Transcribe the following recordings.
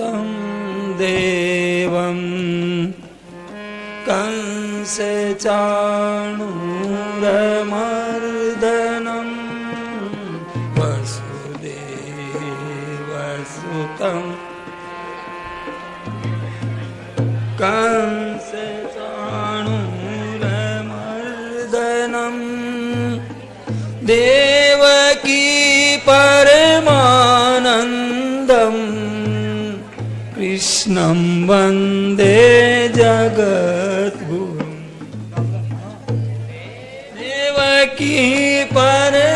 सुतं देवं कंसचाणूरमर्दनं वसुदेवसुतं कंसचाणूरमर्दनं देवकी परमानन्दं कृष्णं वन्दे जगद्गुरुं देवकी परमानन्दं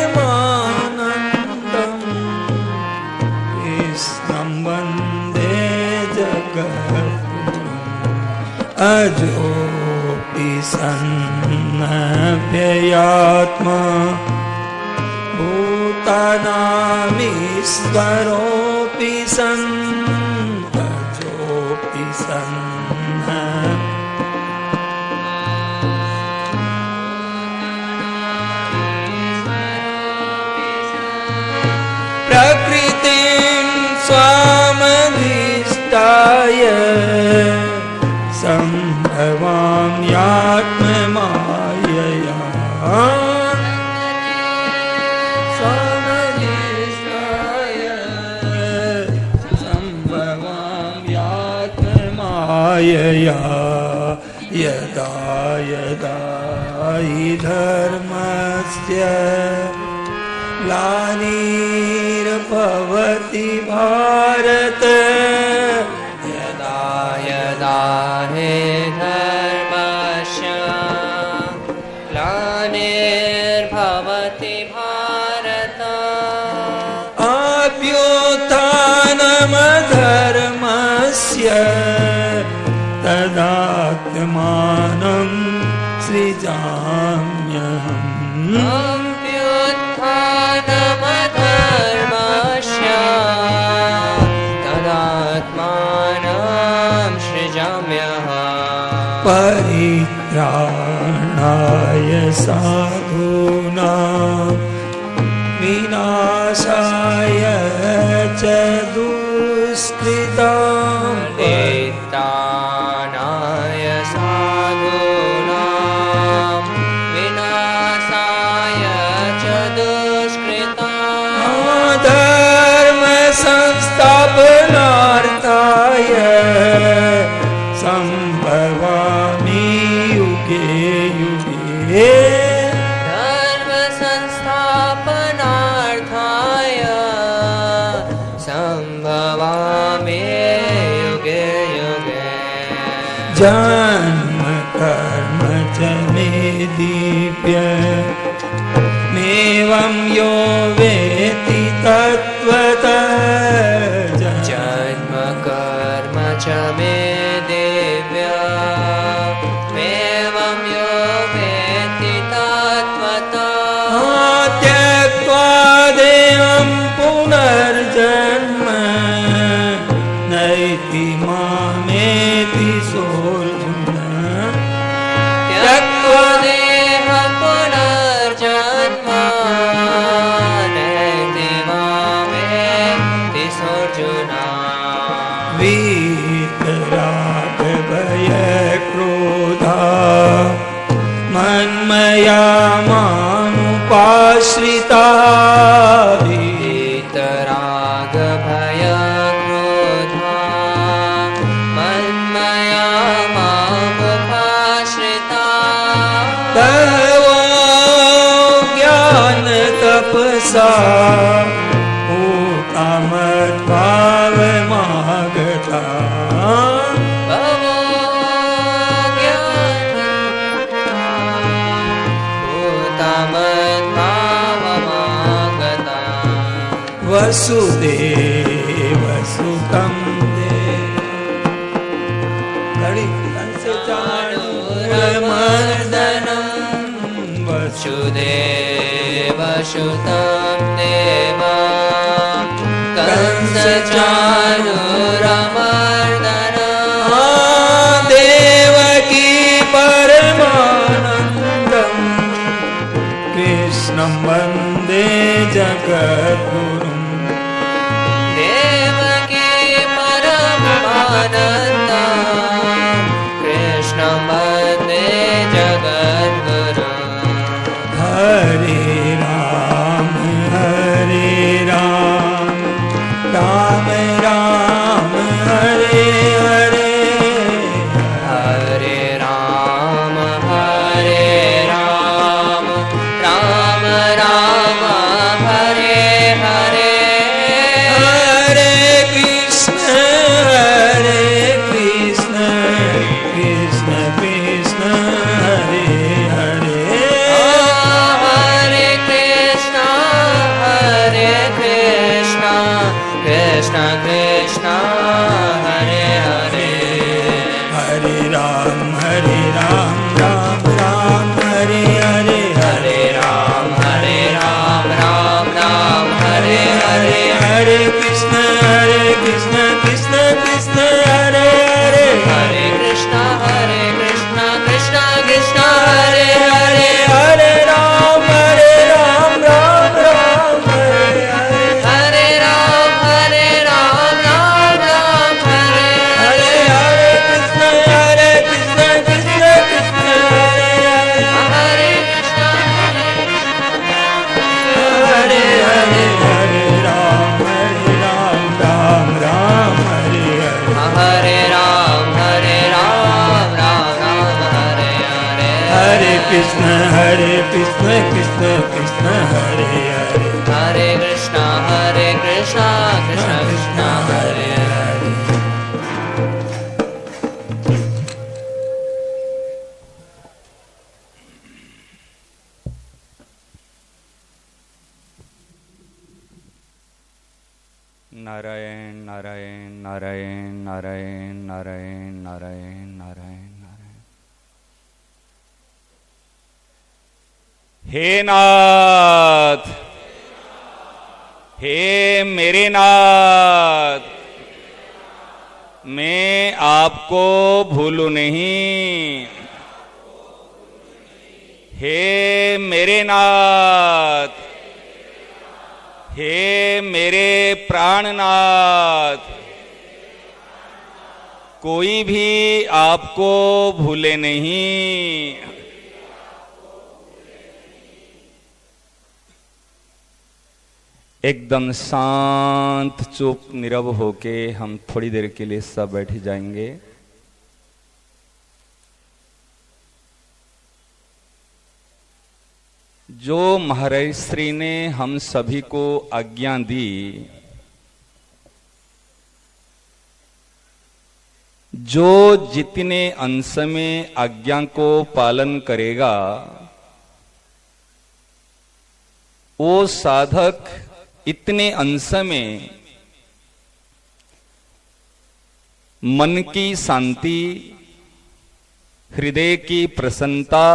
कृष्णं वन्दे जगद्गुरुं अजोऽपि सन्नव्ययात्मा भूतानामीश्वरोऽपि सन् अजोऽपि सन् प्रकृतिं स्वामधिष्ठाय सम्भवाम्यात्ममायया यदा यदा हि धर्मस्य ग्लानिर्भवति भारत यदा यदा हि धर्मस्य ग्लानिर्भवति भारत अभ्युत्थानमधर्मस्य तदात्मानं सृजाम्यहम् अभ्युत्थानमधर्मस्य तदात्मानं सृजाम्यहम् परित्राणाय साधूनां विनाशाय च दुष्कृतां परित्राणाय साधूनां विनाशाय च दुष्कृतां धर्म संस्थापनार्थाय संभवामि युगे युगे धर्म संस्थापनार्थाय संभवामि युगे युगे जन्म कर्म च मे दीप्य मेवं यो वेत्ति तत्त्वतः जन्म कर्म च मे दिव्यमेवं यो वेत्ति तत्त्वतः त्यक्त्वा देहं पुनर्जन्म नैति मामेति सोऽर्जुन त्यक्त्वा देहं पुनर्जन्म नैति मामेति सोऽर्जुन वीतरागभयक्रोधा मन्मया मामुपाश्रिता वीतरागभयक्रोधा मन्मया मामुपाश्रिता तवो ज्ञानतपसा भूतामद्भावमागता वसुदेवसुतं कंसचाणूरमर्दनं वसुदेवसुतं देवं कंसचाणूरमर्दनं देवकी परमानन्दं कृष्णं वन्दे जगद्गुरुं देवकी परम कृष्ण कृष्ण कृष्ण हरे हरे हरे कृष्ण कृष्ण कृष्ण हरे हरे। नारायण नारायण नारायण नारायण नारायण नारायण नारायण नारायण। हे नाथ, हे मेरे नाथ, मैं आपको भूलूं नहीं। हे मेरे नाथ, हे मेरे प्राणनाथ, कोई भी आपको भूले नहीं। एकदम शांत चुप नीरव होके हम थोड़ी देर के लिए सब बैठ जाएंगे। जो महाराज श्री ने हम सभी को आज्ञा दी, जो जितने अंश में आज्ञा को पालन करेगा वो साधक इतने अंश में मन की शांति, हृदय की प्रसन्नता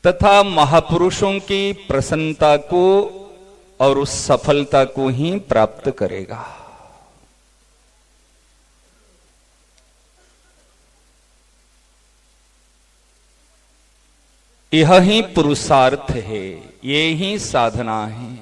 तथा महापुरुषों की प्रसन्नता को और उस सफलता को ही प्राप्त करेगा। यह ही पुरुषार्थ है, ये ही साधना है।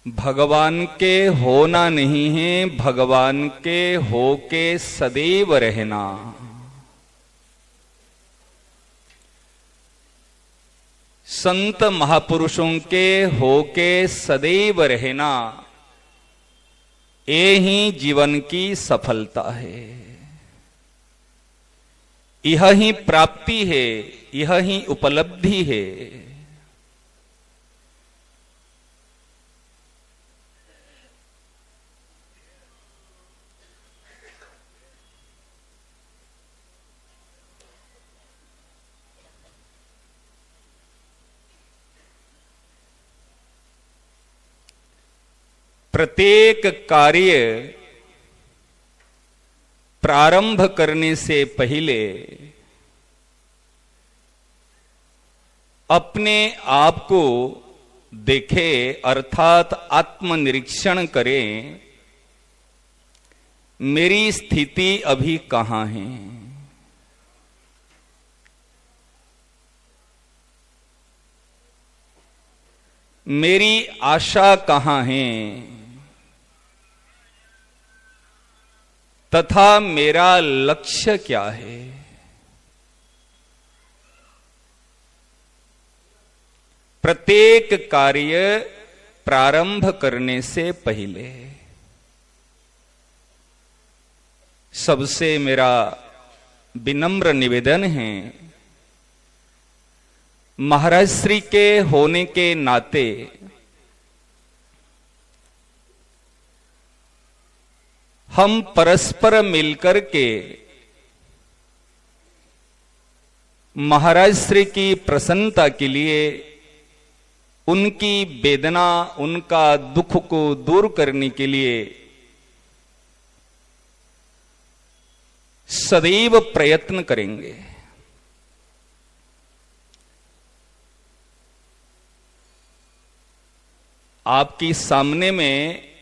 भगवान के होना नहीं है, भगवान के हो के सदैव रहना। संत महापुरुषों के हो के सदैव रहना, ये ही जीवन की सफलता है। यह ही प्राप्ति है, यह ही उपलब्धि है। प्रत्येक कार्य प्रारंभ करने से पहले अपने आप को देखे, अर्थात आत्मनिरीक्षण करें, मेरी स्थिति अभी कहां है। मेरी आशा कहां है तथा मेरा लक्ष्य क्या है। प्रत्येक कार्य प्रारंभ करने से पहले सबसे मेरा विनम्र निवेदन है, महाराज श्री के होने के नाते हम परस्पर मिलकर के महाराज श्री की प्रसन्नता के लिए उनकी वेदना, उनका दुख को दूर करने के लिए सदैव प्रयत्न करेंगे। आपकी सामने में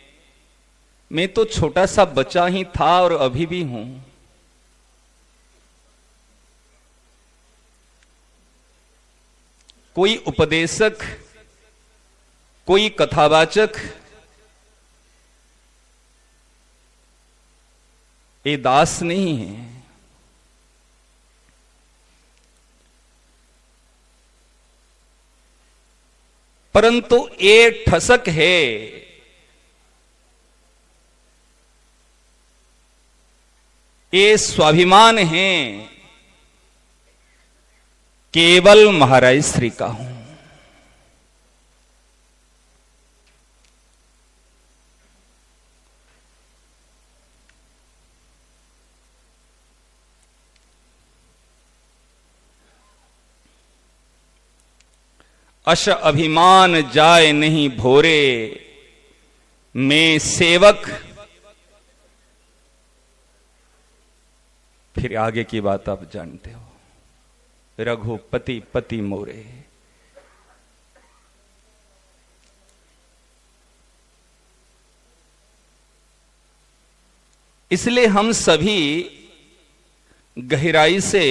मैं तो छोटा सा बच्चा ही था और अभी भी हूं। कोई उपदेशक, कोई कथावाचक ये दास नहीं है। परंतु ये ठसक है, ये स्वाभिमान है, केवल महाराज श्री का हूं। अश अभिमान जाए नहीं भोरे, मैं सेवक। फिर आगे की बात आप जानते हो, रघुपति पति मोरे। इसलिए हम सभी गहराई से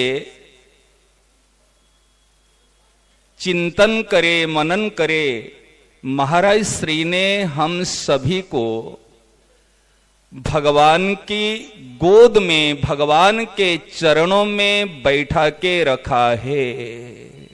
चिंतन करे, मनन करे। महाराज श्री ने हम सभी को भगवान की गोद में, भगवान के चरणों में बैठा के रखा है।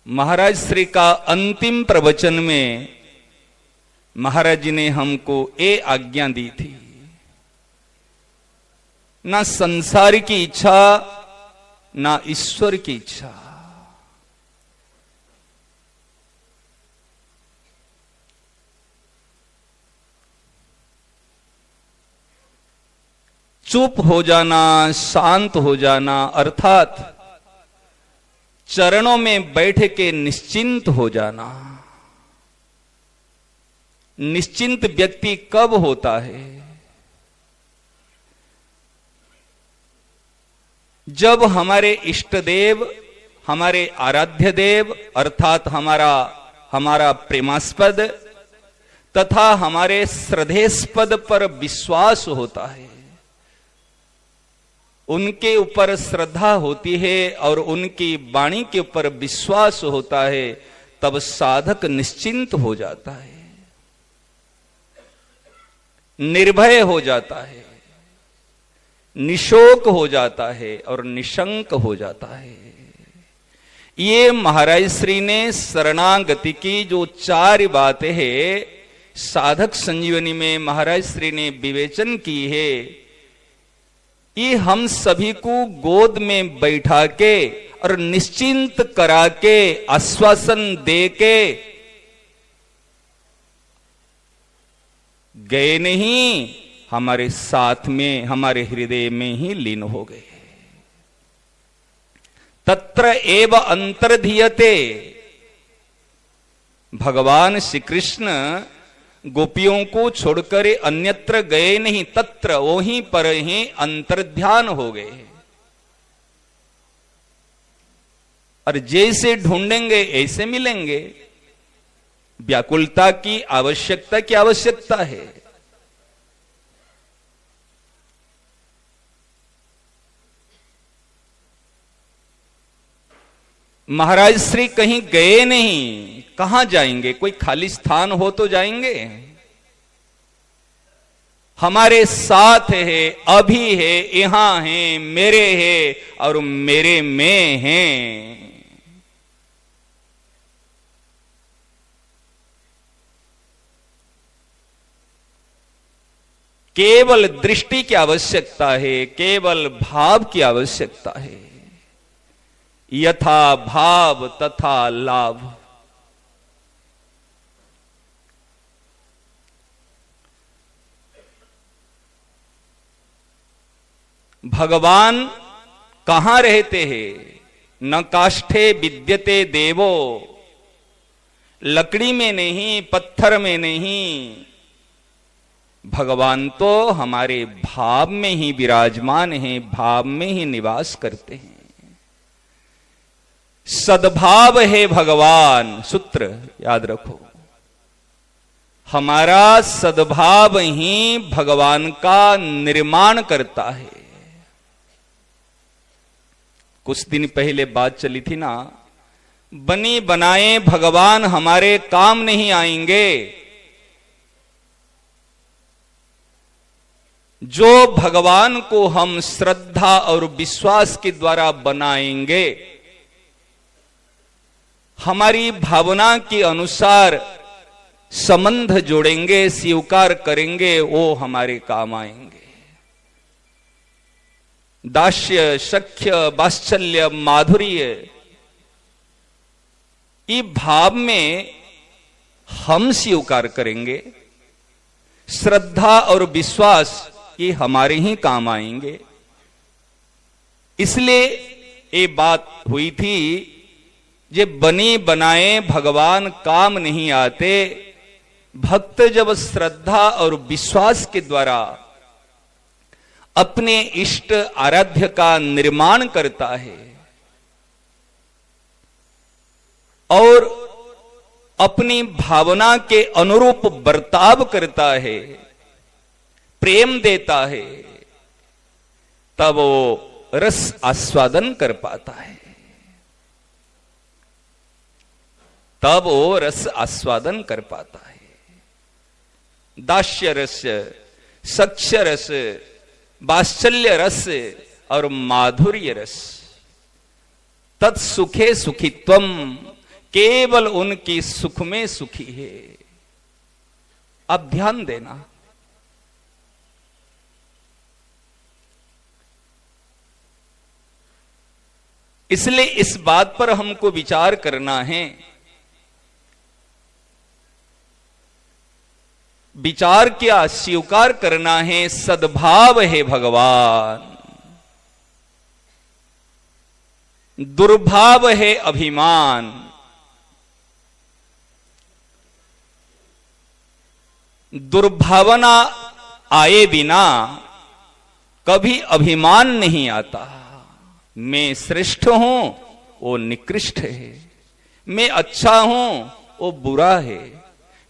महाराज श्री का अंतिम प्रवचन में महाराज जी ने हमको ये आज्ञा दी थी, ना संसार की इच्छा, ना ईश्वर की इच्छा। चुप हो जाना, शांत हो जाना, अर्थात चरणों में बैठ के निश्चिंत हो जाना। निश्चिंत व्यक्ति कब होता है? जब हमारे इष्ट देव, हमारे आराध्य देव अर्थात हमारा प्रेमास्पद तथा हमारे श्रद्धेस्पद पर विश्वास होता है, उनके ऊपर श्रद्धा होती है और उनकी वाणी के ऊपर विश्वास होता है, तब साधक निश्चिंत हो जाता है, निर्भय हो जाता है, निशोक हो जाता है और निशंक हो जाता है। ये महाराज श्री ने शरणागति की जो 4 बातें हैं साधक संजीवनी में महाराज श्री ने विवेचन की है, ये हम सभी को गोद में बैठा के और निश्चिंत करा के, आश्वासन दे के गए नहीं, हमारे साथ में, हमारे हृदय में ही लीन हो गए। तत्र एव अंतर्धीयते। भगवान श्री कृष्ण गोपियों को छोड़कर अन्यत्र गए नहीं, तत्र वहीं पर ही अंतर्ध्यान हो गए। और जैसे ढूंढेंगे ऐसे मिलेंगे। व्याकुलता की आवश्यकता है। महाराज श्री कहीं गए नहीं, कहां जाएंगे? कोई खाली स्थान हो तो जाएंगे? हमारे साथ है, अभी है, यहां है, मेरे है और मेरे में है। केवल दृष्टि की आवश्यकता है, केवल भाव की आवश्यकता है। यथा भाव तथा लाभ। भगवान कहां रहते हैं? न काष्ठे विद्यते देवो। लकड़ी में नहीं, पत्थर में नहीं, भगवान तो हमारे भाव में ही विराजमान हैं, भाव में ही निवास करते हैं। सद्भाव है भगवान। सूत्र याद रखो। हमारा सद्भाव ही भगवान का निर्माण करता है। कुछ दिन पहले बात चली थी ना, बनी बनाए भगवान हमारे काम नहीं आएंगे। जो भगवान को हम श्रद्धा और विश्वास के द्वारा बनाएंगे, हमारी भावना के अनुसार संबंध जोड़ेंगे, स्वीकार करेंगे, वो हमारे काम आएंगे। दास्य, सख्य, वात्सल्य, माधुर्य, ये भाव में हम स्वीकार करेंगे। श्रद्धा और विश्वास ये हमारे ही काम आएंगे। इसलिए ये बात हुई थी, जे बनी बनाए भगवान काम नहीं आते। भक्त जब श्रद्धा और विश्वास के द्वारा अपने इष्ट आराध्य का निर्माण करता है और अपनी भावना के अनुरूप बर्ताव करता है, प्रेम देता है, तब वो रस आस्वादन कर पाता है। तब वो रस आस्वादन कर पाता है। दास्य रस, सख्य रस, वात्सल्य रस और माधुर्य रस, तत्सुखे सुखित्वम, केवल उनकी सुख में सुखी है। अब ध्यान देना, इसलिए इस बात पर हमको विचार करना है। विचार क्या, स्वीकार करना है, सद्भाव है भगवान, दुर्भाव है अभिमान। दुर्भावना आए बिना कभी अभिमान नहीं आता। मैं श्रेष्ठ हूं, वो निकृष्ट है। मैं अच्छा हूं, वो बुरा है।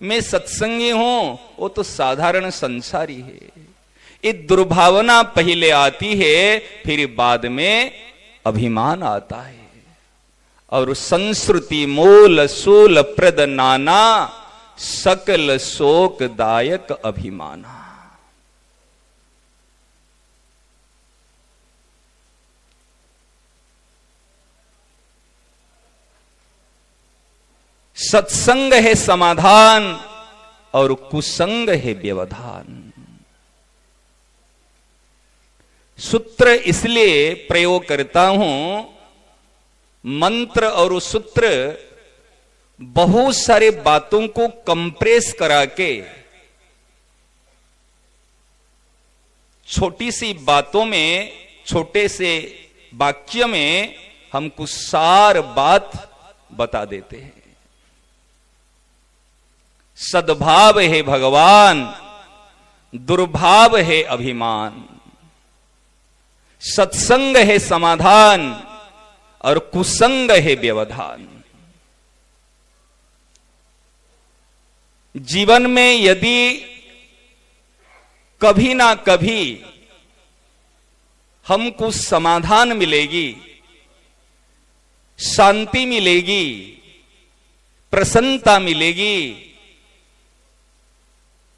मैं सत्संगी हूं, वो तो साधारण संसारी है। ये दुर्भावना पहले आती है, फिर बाद में अभिमान आता है। और संस्कृति मूल सूल प्रद नाना, सकल शोकदायक अभिमाना। सत्संग है समाधान और कुसंग है व्यवधान। सूत्र इसलिए प्रयोग करता हूं, मंत्र और सूत्र बहुत सारे बातों को कंप्रेस करा के छोटी सी बातों में, छोटे से वाक्य में हमको सार बात बता देते हैं। सद्भाव है भगवान, दुर्भाव है अभिमान। सत्संग है समाधान और कुसंग है व्यवधान। जीवन में यदि कभी ना कभी हमको समाधान मिलेगी, शांति मिलेगी, प्रसन्नता मिलेगी,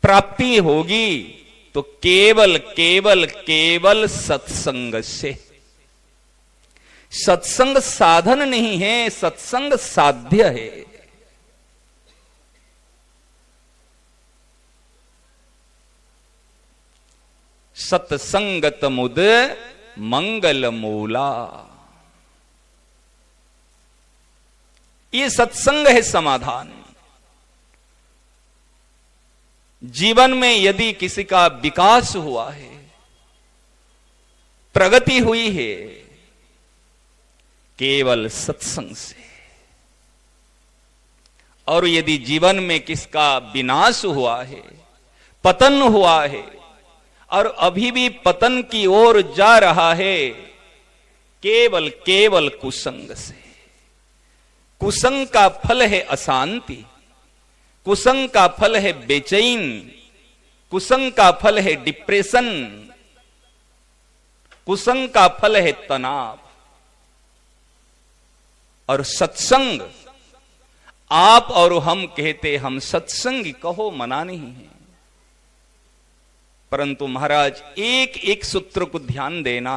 प्राप्ति होगी, तो केवल केवल केवल सत्संग से। सत्संग साधन नहीं है, सत्संग साध्य है। सत्संगत मुद मंगल मूला। ये सत्संग है समाधान। जीवन में यदि किसी का विकास हुआ है, प्रगति हुई है, केवल सत्संग से। और यदि जीवन में किसका विनाश हुआ है, पतन हुआ है और अभी भी पतन की ओर जा रहा है, केवल केवल कुसंग से। कुसंग का फल है अशांति, कुसंग का फल है बेचैन, कुसंग का फल है डिप्रेशन, कुसंग का फल है तनाव। और सत्संग, आप और हम कहते हम सत्संग कहो मना नहीं है, परंतु महाराज एक एक सूत्र को ध्यान देना।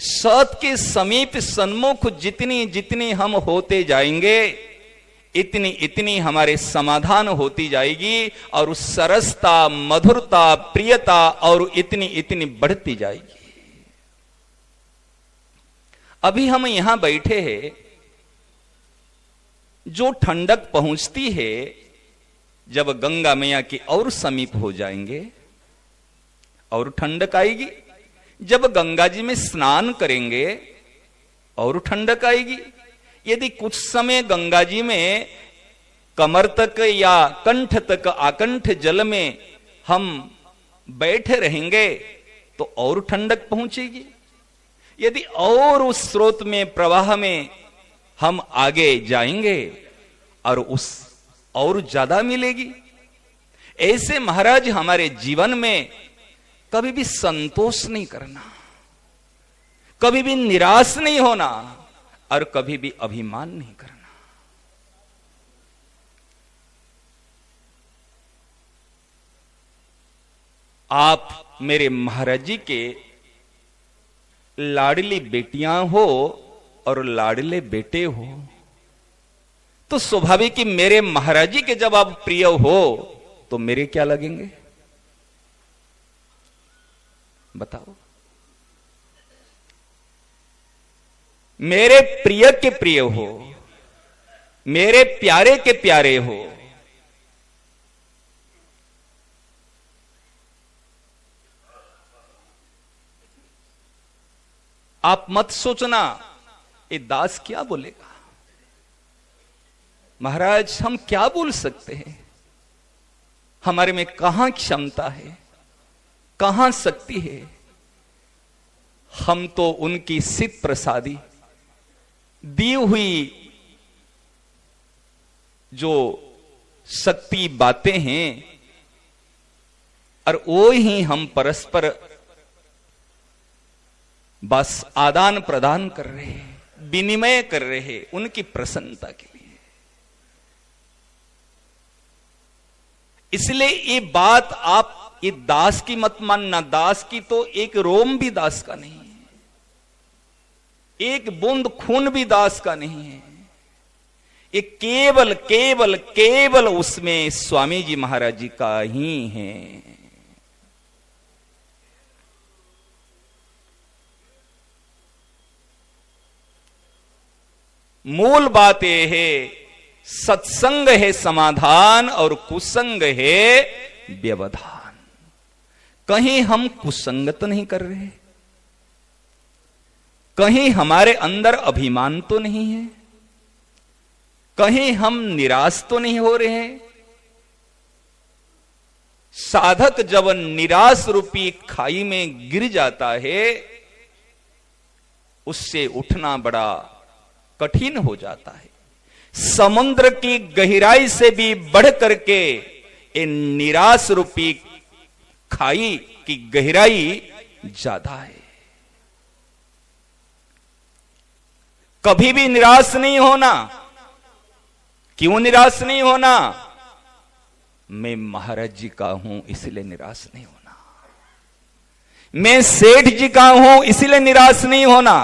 सत के समीप सन्मुख जितनी जितनी हम होते जाएंगे, इतनी इतनी हमारे समाधान होती जाएगी, और उस सरसता, मधुरता, प्रियता और इतनी इतनी बढ़ती जाएगी। अभी हम यहां बैठे हैं, जो ठंडक पहुंचती है जब गंगा मैया की और समीप हो जाएंगे, और ठंडक आएगी। जब गंगा जी में स्नान करेंगे और ठंडक आएगी। यदि कुछ समय गंगा जी में कमर तक या कंठ तक आकंठ जल में हम बैठे रहेंगे तो और ठंडक पहुंचेगी। यदि और उस स्रोत में, प्रवाह में हम आगे जाएंगे और उस और ज्यादा मिलेगी। ऐसे महाराज हमारे जीवन में कभी भी संतोष नहीं करना, कभी भी निराश नहीं होना, और कभी भी अभिमान नहीं करना। आप मेरे महाराज जी के लाडली बेटियां हो और लाडले बेटे हो, तो स्वाभाविक कि मेरे महाराज जी के जब आप प्रिय हो तो मेरे क्या लगेंगे, बताओ। मेरे प्रिय के प्रिय हो, मेरे प्यारे के प्यारे हो, आप मत सोचना ये दास क्या बोलेगा। महाराज हम क्या बोल सकते हैं, हमारे में कहां क्षमता है, कहां शक्ति है। हम तो उनकी सिद्ध प्रसादी दी हुई जो शक्ति बातें हैं, और वो ही हम परस्पर बस आदान प्रदान कर रहे हैं, विनिमय कर रहे हैं उनकी प्रसन्नता के लिए। इसलिए ये बात आप ये दास की मत मानना। दास की तो एक रोम भी दास का नहीं है, एक बूंद खून भी दास का नहीं है। ये केवल केवल केवल उसमें स्वामी जी महाराज जी का ही है। मूल बात यह है, सत्संग है समाधान और कुसंग है व्यवधान। कहीं हम कुसंगत नहीं कर रहे, कहीं हमारे अंदर अभिमान तो नहीं है, कहीं हम निराश तो नहीं हो रहे हैं। साधक जब निराश रूपी खाई में गिर जाता है, उससे उठना बड़ा कठिन हो जाता है। समुद्र की गहराई से भी बढ़ करके ये निराश रूपी खाई की गहराई ज्यादा है। कभी भी निराश नहीं होना। क्यों निराश नहीं होना? मैं महाराज जी का हूं इसलिए निराश नहीं होना, मैं सेठ जी का हूं इसलिए निराश नहीं होना।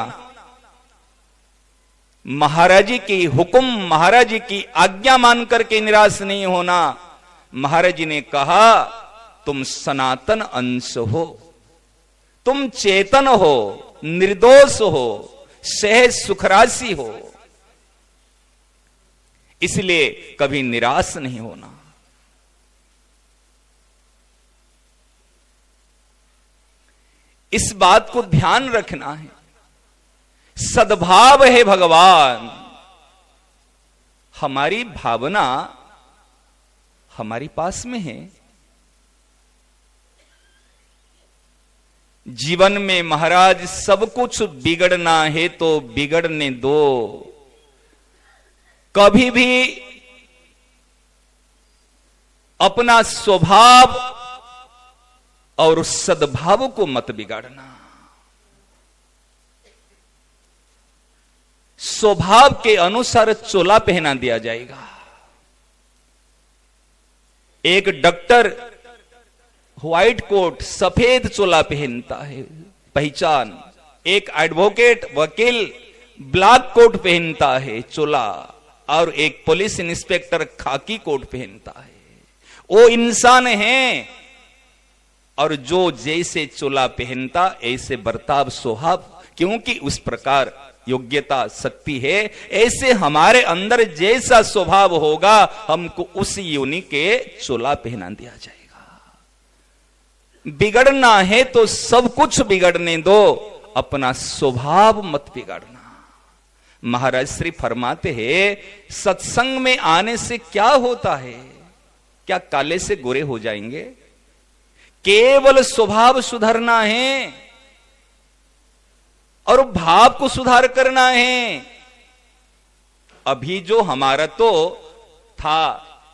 महाराज जी की हुक्म, महाराज जी की आज्ञा मान करके निराश नहीं होना। महाराज जी ने कहा तुम सनातन अंश हो, तुम चेतन हो, निर्दोष हो, सहज सुखराशि हो, इसलिए कभी निराश नहीं होना। इस बात को ध्यान रखना है। सद्भाव है भगवान। हमारी भावना हमारी पास में है। जीवन में महाराज सब कुछ बिगड़ना है तो बिगड़ने दो। कभी भी अपना स्वभाव और सद्भाव को मत बिगाड़ना। स्वभाव के अनुसार चोला पहना दिया जाएगा। एक डॉक्टर व्हाइट कोट सफेद चोला पहनता है, पहचान। एक एडवोकेट वकील ब्लैक कोट पहनता है, चोला। और एक पुलिस इंस्पेक्टर खाकी कोट पहनता है। वो इंसान है, और जो जैसे चोला पहनता ऐसे बर्ताव स्वभाव, क्योंकि उस प्रकार योग्यता शक्ति है, ऐसे हमारे अंदर जैसा स्वभाव होगा हमको उस योनि के चोला पहना दिया जाएगा। बिगड़ना है तो सब कुछ बिगड़ने दो, अपना स्वभाव मत बिगाड़ना। महाराज श्री फरमाते हैं सत्संग में आने से क्या होता है? क्या काले से गोरे हो जाएंगे? केवल स्वभाव सुधरना है और भाव को सुधार करना है। अभी जो हमारा तो था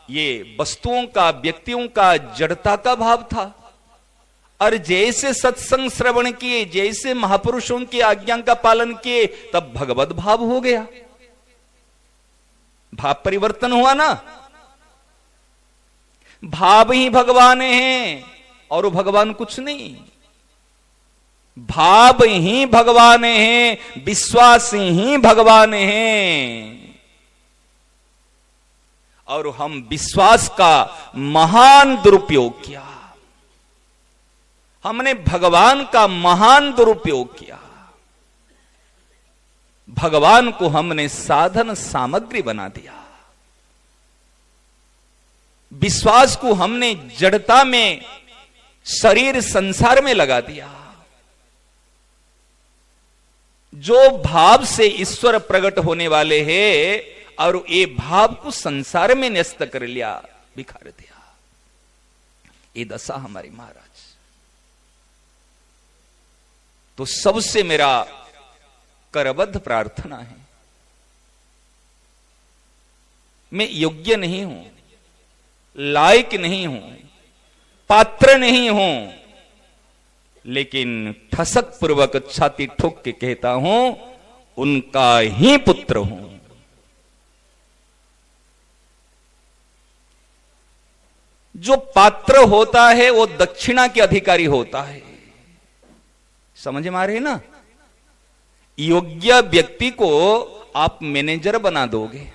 ये वस्तुओं का, व्यक्तियों का, जड़ता का भाव था, और जैसे सत्संग श्रवण किए, जैसे महापुरुषों की आज्ञा का पालन किए, तब भगवत भाव हो गया। भाव परिवर्तन हुआ ना। भाव ही भगवान है और भगवान कुछ नहीं। भाव ही भगवान है, विश्वास ही भगवान है। और हम विश्वास का महान दुरुपयोग किया, हमने भगवान का महान दुरुपयोग किया। भगवान को हमने साधन सामग्री बना दिया। विश्वास को हमने जड़ता में, शरीर संसार में लगा दिया। जो भाव से ईश्वर प्रकट होने वाले हैं, और ये भाव को संसार में न्यस्त कर लिया, बिखार दिया। ये दशा हमारी महाराज। तो सबसे मेरा करबद्ध प्रार्थना है, मैं योग्य नहीं हूं, लायक नहीं हूं, पात्र नहीं हूं, लेकिन ठसक पूर्वक छाती ठोक के कहता हूं उनका ही पुत्र हूं। जो पात्र होता है वो दक्षिणा के अधिकारी होता है। समझ में आ रही है ना? योग्य व्यक्ति को आप मैनेजर बना दोगे,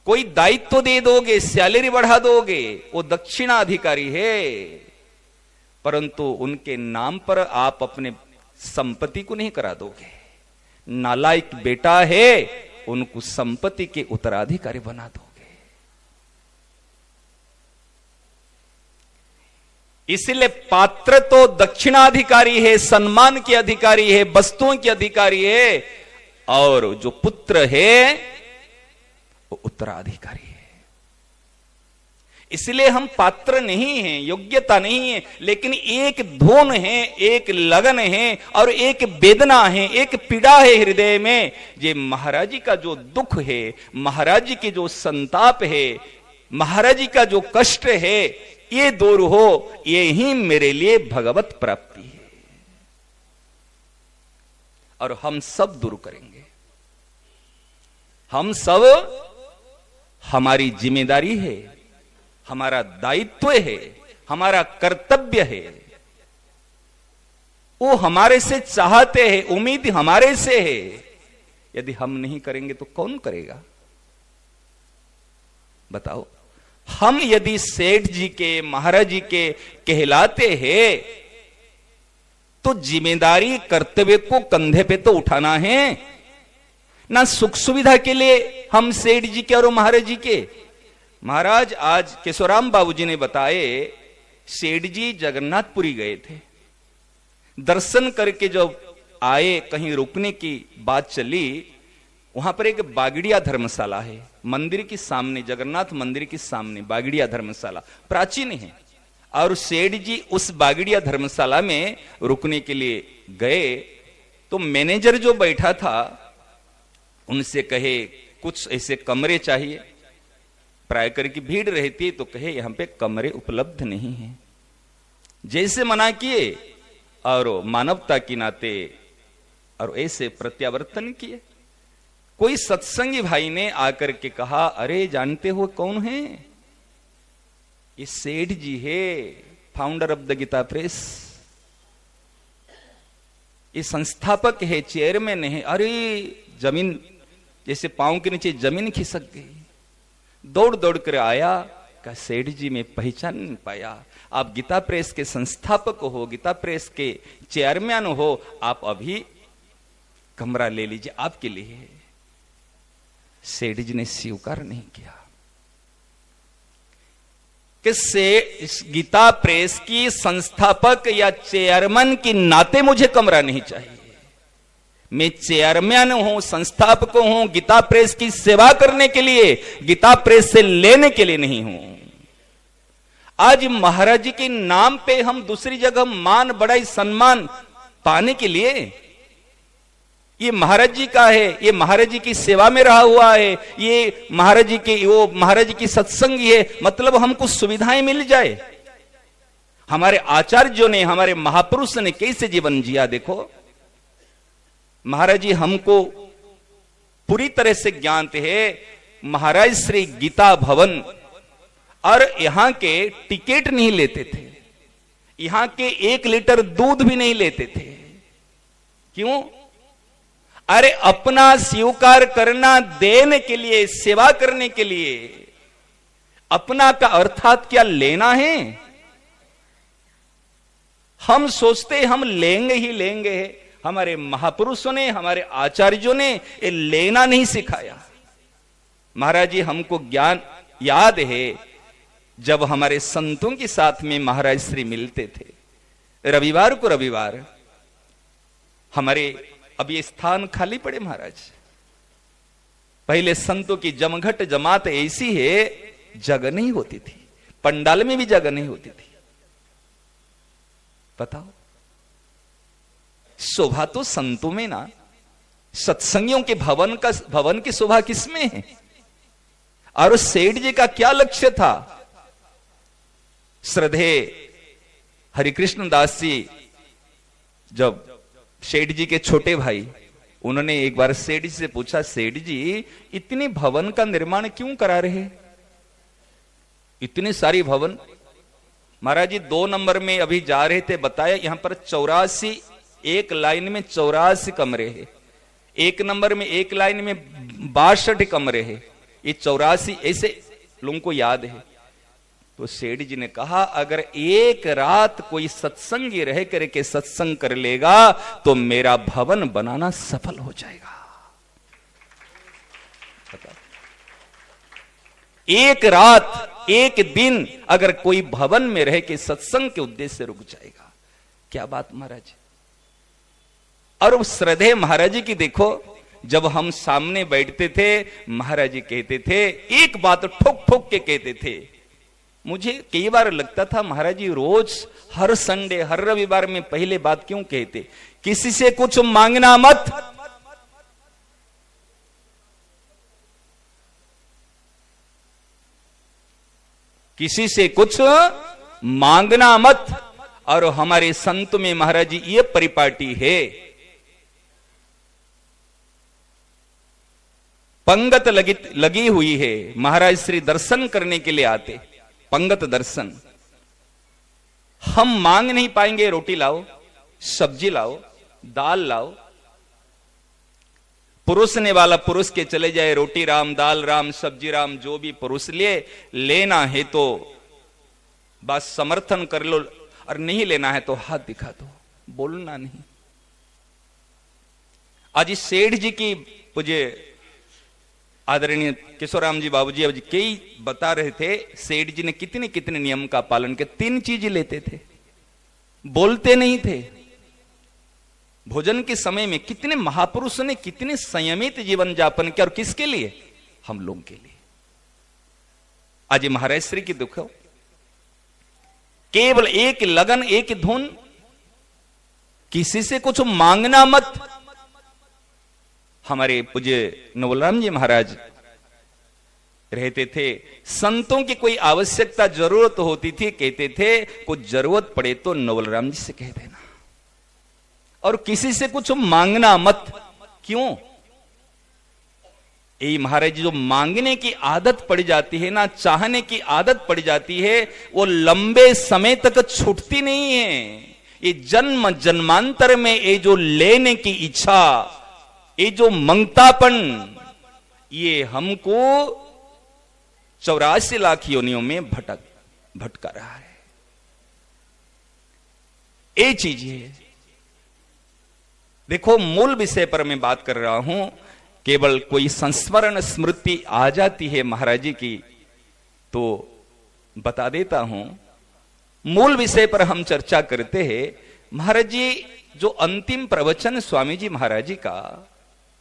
कोई दायित्व दे दोगे, सैलरी बढ़ा दोगे, वो दक्षिणा अधिकारी है। परंतु उनके नाम पर आप अपने संपत्ति को नहीं करा दोगे। नालायक बेटा है, उनको संपत्ति के उत्तराधिकारी बना दोगे। इसलिए पात्र तो दक्षिणाधिकारी है, सम्मान के अधिकारी है, वस्तुओं के अधिकारी है, और जो पुत्र है वो उत्तराधिकारी है। इसलिए हम पात्र नहीं हैं, योग्यता नहीं है, लेकिन एक धुन है, एक लगन है, और एक वेदना है, एक पीड़ा है हृदय में। ये महाराज जी का जो दुख है, महाराज जी की जो संताप है, महाराज जी का जो कष्ट है, ये दूर हो, ये ही मेरे लिए भगवत प्राप्ति है। और हम सब दूर करेंगे। हम सब, हमारी जिम्मेदारी है, हमारा दायित्व है, हमारा कर्तव्य है। वो हमारे से चाहते हैं, उम्मीद हमारे से है। यदि हम नहीं करेंगे तो कौन करेगा? बताओ। हम यदि सेठ जी के, महाराज जी के कहलाते हैं, तो जिम्मेदारी, कर्तव्य को कंधे पे तो उठाना है ना। सुख सुविधा के लिए हम सेठ जी के और महाराज जी के। महाराज आज केशवराम बाबूजी ने बताए, सेठ जी जगन्नाथपुरी गए थे, दर्शन करके जब आए, कहीं रुकने की बात चली, वहां पर एक बागड़िया धर्मशाला है, मंदिर के सामने, जगन्नाथ मंदिर के सामने बागड़िया धर्मशाला प्राचीन है। और सेठ जी उस बागड़िया धर्मशाला में रुकने के लिए गए, तो मैनेजर जो बैठा था उनसे कहे कुछ ऐसे कमरे चाहिए। प्रायकर की भीड़ रहती है तो कहे यहां पे कमरे उपलब्ध नहीं है, जैसे मना किए और मानवता के नाते और ऐसे प्रत्यावर्तन किए। कोई सत्संगी भाई ने आकर के कहा, अरे जानते हो कौन है? ये सेठ जी है, founder of the Gita Press, ये संस्थापक है, चेयरमैन है। अरे जमीन जैसे पांव के नीचे जमीन खिसक गई, दौड़ दौड़ कर आया, का सेठ जी में पहचान नहीं पाया, आप गीता प्रेस के संस्थापक हो, गीता प्रेस के चेयरमैन हो, आप अभी कमरा ले लीजिए, आपके लिए। सेठ जी ने स्वीकार नहीं किया कि से इस गीता प्रेस की संस्थापक या चेयरमैन के नाते मुझे कमरा नहीं चाहिए। मैं चेयरमैन हूं, संस्थापक हूं, गीता प्रेस की सेवा करने के लिए, गीता प्रेस से लेने के लिए नहीं हूं। आज महाराज जी के नाम पे हम दूसरी जगह मान बड़ाई सम्मान पाने के लिए, ये महाराज जी का है, ये महाराज जी की सेवा में रहा हुआ है, ये महाराज जी की, वो महाराज जी की सत्संगी है, मतलब हमको सुविधाएं मिल जाए। हमारे आचार्यों ने, हमारे महापुरुष ने कैसे जीवन जिया देखो। महाराज जी हमको पूरी तरह से ज्ञात है। महाराज श्री गीता भवन और यहां के टिकट नहीं लेते थे, यहां के 1 लीटर दूध भी नहीं लेते थे। क्यों? अरे अपना स्वीकार करना, देने के लिए, सेवा करने के लिए। अपना का अर्थात क्या लेना है? हम सोचते हम लेंगे ही लेंगे। हमारे महापुरुषों ने, हमारे आचार्यों ने ये लेना नहीं सिखाया। महाराज जी हमको ज्ञान याद है, जब हमारे संतों के साथ में महाराज श्री मिलते थे, रविवार को रविवार, हमारे अब ये स्थान खाली पड़े महाराज। पहले संतों की जमघट जमात ऐसी है, जगह नहीं होती थी, पंडाल में भी जगह नहीं होती थी। बताओ, शोभा तो संतों में ना, सत्संगियों के भवन की शोभा किसमें है? और सेठ जी का क्या लक्ष्य था? श्रद्धे हरिकृष्ण दास जी, जब सेठ जी के छोटे भाई, उन्होंने एक बार सेठ जी से पूछा, सेठ जी इतने भवन का निर्माण क्यों करा रहे, इतने सारी भवन? महाराज जी 2 नंबर में अभी जा रहे थे, बताया यहां पर 84, एक लाइन में 84 कमरे हैं, 1 नंबर में एक लाइन में 62 कमरे हैं, ये 84 ऐसे लोगों को याद है। तो सेठ जी ने कहा, अगर एक रात कोई सत्संगी रह करके सत्संग कर लेगा तो मेरा भवन बनाना सफल हो जाएगा। एक रात, एक दिन अगर कोई भवन में रह के सत्संग के उद्देश्य से रुक जाएगा, क्या बात महाराज। और उस श्रद्धेय महाराज जी की देखो, जब हम सामने बैठते थे, महाराज जी कहते थे, एक बात ठोक ठोक के कहते थे। मुझे कई बार लगता था महाराज जी रोज, हर संडे, हर रविवार में पहले बात क्यों कहते, किसी से कुछ मांगना मत। किसी से कुछ मांगना मत। और हमारे संत में महाराज जी ये परिपाटी है, पंगत लगी हुई है। महाराज श्री दर्शन करने के लिए आते, पंगत दर्शन। हम मांग नहीं पाएंगे, रोटी लाओ, सब्जी लाओ, दाल लाओ। पुरुषने वाला पुरुष के चले जाए, रोटी राम, दाल राम, सब्जी राम, जो भी पुरुष लेना है तो बस समर्थन कर लो, और नहीं लेना है तो हाथ दिखा दो, बोलना नहीं। आज इस सेठ जी की पूज्य आदरणीय किशोराम जी बाबूजी अब कई बता रहे थे, सेठ जी ने कितने कितने नियम का पालन किया। 3 चीजें लेते थे, बोलते नहीं थे। भोजन के समय में कितने महापुरुष ने कितने संयमित जीवन यापन किया, और किसके लिए? हम लोगों के लिए। आज महाराज श्री की दुख, केवल एक लगन, एक धुन, किसी से कुछ मांगना मत। हमारे पूज्य नवलराम जी महाराज रहते थे। संतों की कोई आवश्यकता जरूरत होती थी, कहते थे कुछ जरूरत पड़े तो नवल राम जी से कह देना, और किसी से कुछ मांगना मत। क्यों? ये महाराज जी जो मांगने की आदत पड़ जाती है ना, चाहने की आदत पड़ जाती है, वो लंबे समय तक छूटती नहीं है। ये जन्म जन्मांतर में ये जो लेने की इच्छा, ये जो मंगतापन, ये हमको 84 लाख योनियों में भटका रहा है। ये चीज है। देखो, मूल विषय पर मैं बात कर रहा हूं। केवल कोई संस्मरण स्मृति आ जाती है महाराज जी की तो बता देता हूं। मूल विषय पर हम चर्चा करते हैं। महाराज जी जो अंतिम प्रवचन स्वामी जी महाराज जी का,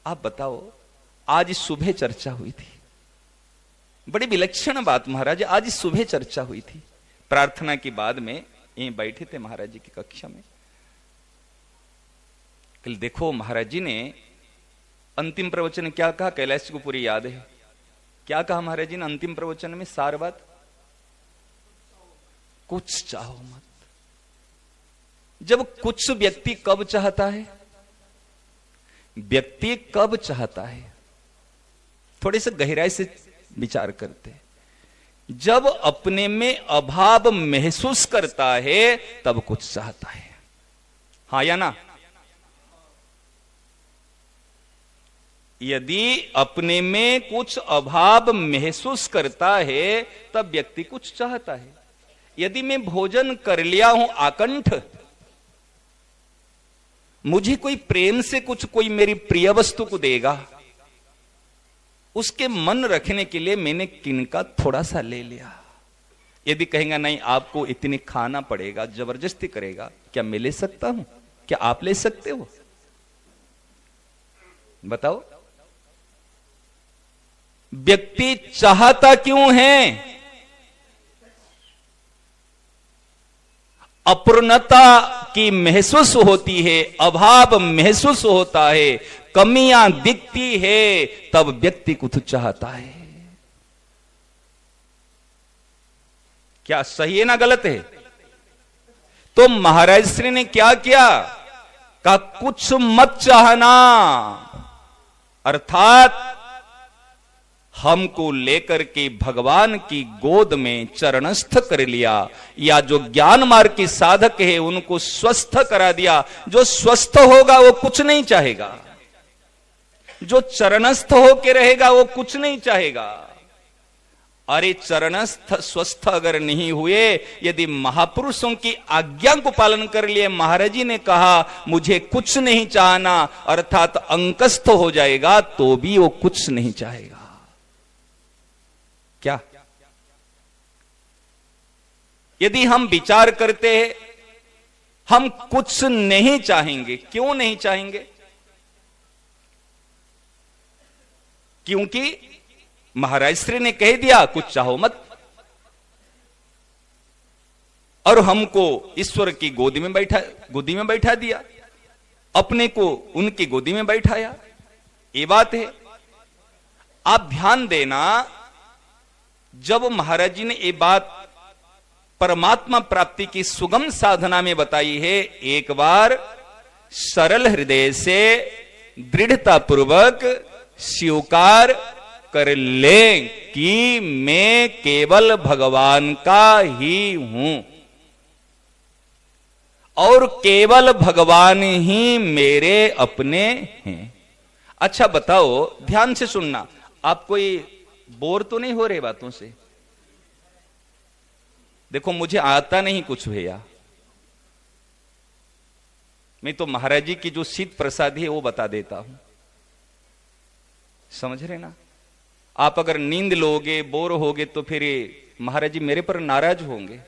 आप बताओ, आज सुबह चर्चा हुई थी। बड़ी विलक्षण बात महाराज, आज सुबह चर्चा हुई थी। प्रार्थना के बाद में यहीं बैठे थे महाराज जी की कक्षा में। कल देखो महाराज जी ने अंतिम प्रवचन क्या कहा, कैलाश को पूरी याद है। क्या कहा महाराज जी ने अंतिम प्रवचन में? सार बात, कुछ चाहो मत। जब कुछ व्यक्ति कब चाहता है? व्यक्ति कब चाहता है? थोड़े से गहराई से विचार करते हैं। जब अपने में अभाव महसूस करता है तब कुछ चाहता है। हाँ या ना? यदि अपने में कुछ अभाव महसूस करता है तब व्यक्ति कुछ चाहता है। यदि मैं भोजन कर लिया हूं आकंठ, मुझे कोई प्रेम से कुछ, कोई मेरी प्रिय वस्तु को देगा, उसके मन रखने के लिए मैंने किनका थोड़ा सा ले लिया। यदि कहेगा नहीं आपको इतने खाना पड़ेगा, जबरदस्ती करेगा, क्या मैं ले सकता हूं? क्या आप ले सकते हो? बताओ। व्यक्ति चाहता क्यों है? अपूर्णता की महसूस होती है, अभाव महसूस होता है, कमियां दिखती है, तब व्यक्ति कुछ चाहता है। क्या सही है ना गलत है? तो महाराज श्री ने क्या किया? कहा कुछ मत चाहना, अर्थात हमको लेकर के भगवान की गोद में चरणस्थ कर लिया, या जो ज्ञान मार्ग के साधक है उनको स्वस्थ करा दिया। जो स्वस्थ होगा वो कुछ नहीं चाहेगा, जो चरणस्थ होके रहेगा वो कुछ नहीं चाहेगा। अरे चरणस्थ स्वस्थ अगर नहीं हुए, यदि महापुरुषों की आज्ञा को पालन कर लिए, महाराज जी ने कहा मुझे कुछ नहीं चाहना, अर्थात अंकस्थ हो जाएगा तो भी वो कुछ नहीं चाहेगा। क्या? यदि हम विचार करते हैं, हम कुछ नहीं चाहेंगे। क्यों नहीं चाहेंगे? क्योंकि महाराज श्री ने कह दिया कुछ चाहो मत, और हमको ईश्वर की गोदी में बैठा दिया, अपने को उनकी गोदी में बैठाया। ये बात है। आप ध्यान देना, जब महाराज जी ने ये बात परमात्मा प्राप्ति की सुगम साधना में बताई है, एक बार सरल हृदय से दृढ़ता पूर्वक स्वीकार कर ले कि मैं केवल भगवान का ही हूं और केवल भगवान ही मेरे अपने हैं। अच्छा बताओ, ध्यान से सुनना, आप कोई बोर तो नहीं हो रहे बातों से? देखो मुझे आता नहीं कुछ भैया, मैं तो महाराज जी की जो शीत प्रसादी है वो बता देता हूं, समझ रहे ना? आप अगर नींद लोगे, बोर होगे, तो फिर महाराज जी मेरे पर नाराज होंगे,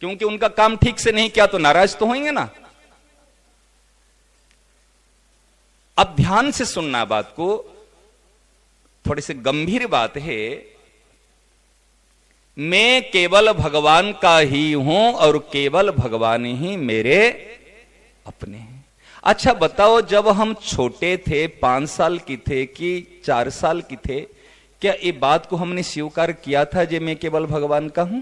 क्योंकि उनका काम ठीक से नहीं किया तो नाराज तो होंगे ना। अब ध्यान से सुनना बात को, थोड़ी सी गंभीर बात है। मैं केवल भगवान का ही हूं और केवल भगवान ही मेरे अपने हैं। अच्छा बताओ, जब हम छोटे थे, 5 साल की थे कि 4 साल की थे, क्या ये बात को हमने स्वीकार किया था जे मैं केवल भगवान का हूं?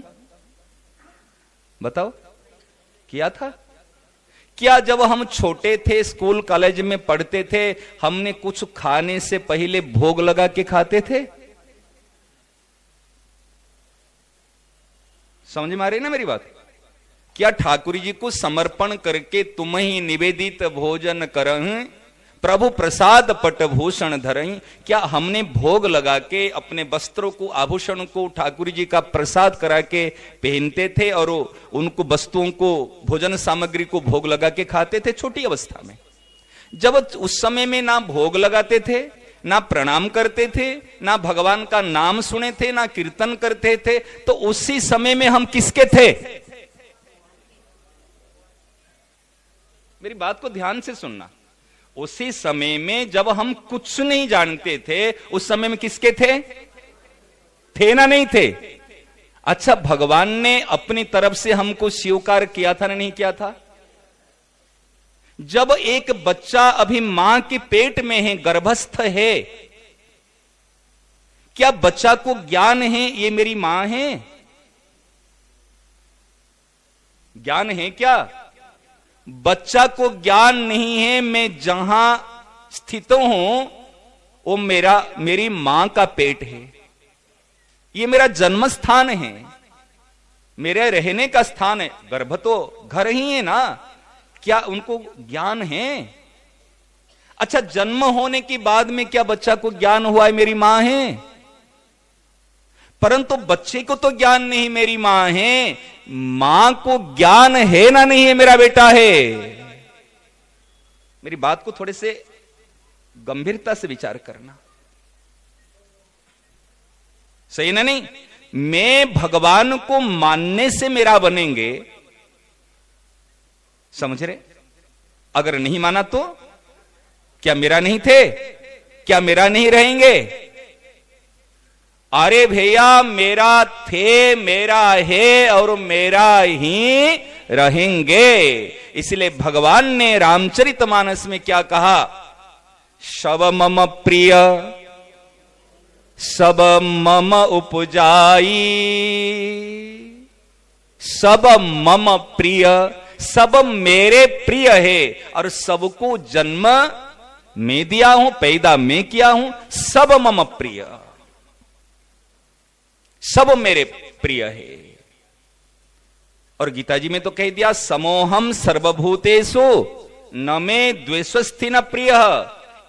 बताओ, किया था? क्या जब हम छोटे थे, स्कूल कॉलेज में पढ़ते थे, हमने कुछ खाने से पहले भोग लगा के खाते थे? समझ में आ रही ना मेरी बात? क्या ठाकुर जी को समर्पण करके तुम ही निवेदित भोजन करहीं, प्रभु प्रसाद पटभूषण धरहीं, क्या हमने भोग लगा के अपने वस्त्रों को, आभूषण को ठाकुर जी का प्रसाद करा के पहनते थे और उनको वस्तुओं को, भोजन सामग्री को भोग लगा के खाते थे छोटी अवस्था में? जब उस समय में ना भोग लगाते थे, ना प्रणाम करते थे, ना भगवान का नाम सुने थे, ना कीर्तन करते थे, तो उसी समय में हम किसके थे? मेरी बात को ध्यान से सुनना। उसी समय में जब हम कुछ नहीं जानते थे, उस समय में किसके थे? थे ना, नहीं थे? अच्छा, भगवान ने अपनी तरफ से हमको स्वीकार किया था ना, नहीं किया था? जब एक बच्चा अभी मां के पेट में है, गर्भस्थ है, क्या बच्चा को ज्ञान है ये मेरी मां है? ज्ञान है क्या? बच्चा को ज्ञान नहीं है, मैं जहां स्थित हूं वो मेरी मां का पेट है, ये मेरा जन्म स्थान है, मेरे रहने का स्थान है। गर्भ तो घर ही है ना, क्या उनको ज्ञान है? अच्छा, जन्म होने के बाद में क्या बच्चा को ज्ञान हुआ है मेरी मां है? परंतु बच्चे को तो ज्ञान नहीं मेरी मां है, मां को ज्ञान है ना नहीं है मेरा बेटा है। मेरी बात को थोड़े से गंभीरता से विचार करना, सही ना? नहीं, मैं भगवान को मानने से मेरा बनेंगे, समझ रहे? अगर नहीं माना तो क्या मेरा नहीं थे? क्या मेरा नहीं रहेंगे? अरे भैया, मेरा थे, मेरा है और मेरा ही रहेंगे। इसलिए भगवान ने रामचरितमानस में क्या कहा? सब मम प्रिय सब मम उपजाई, सब मम प्रिय, सब मेरे प्रिय है और सबको जन्म मैं दिया हूं, पैदा मैं किया हूं, सब मम प्रिय, सब मेरे प्रिय है। और गीता जी में तो कह दिया, समोहम सर्वभूतेषु न मे द्वेषस्थि न प्रिय,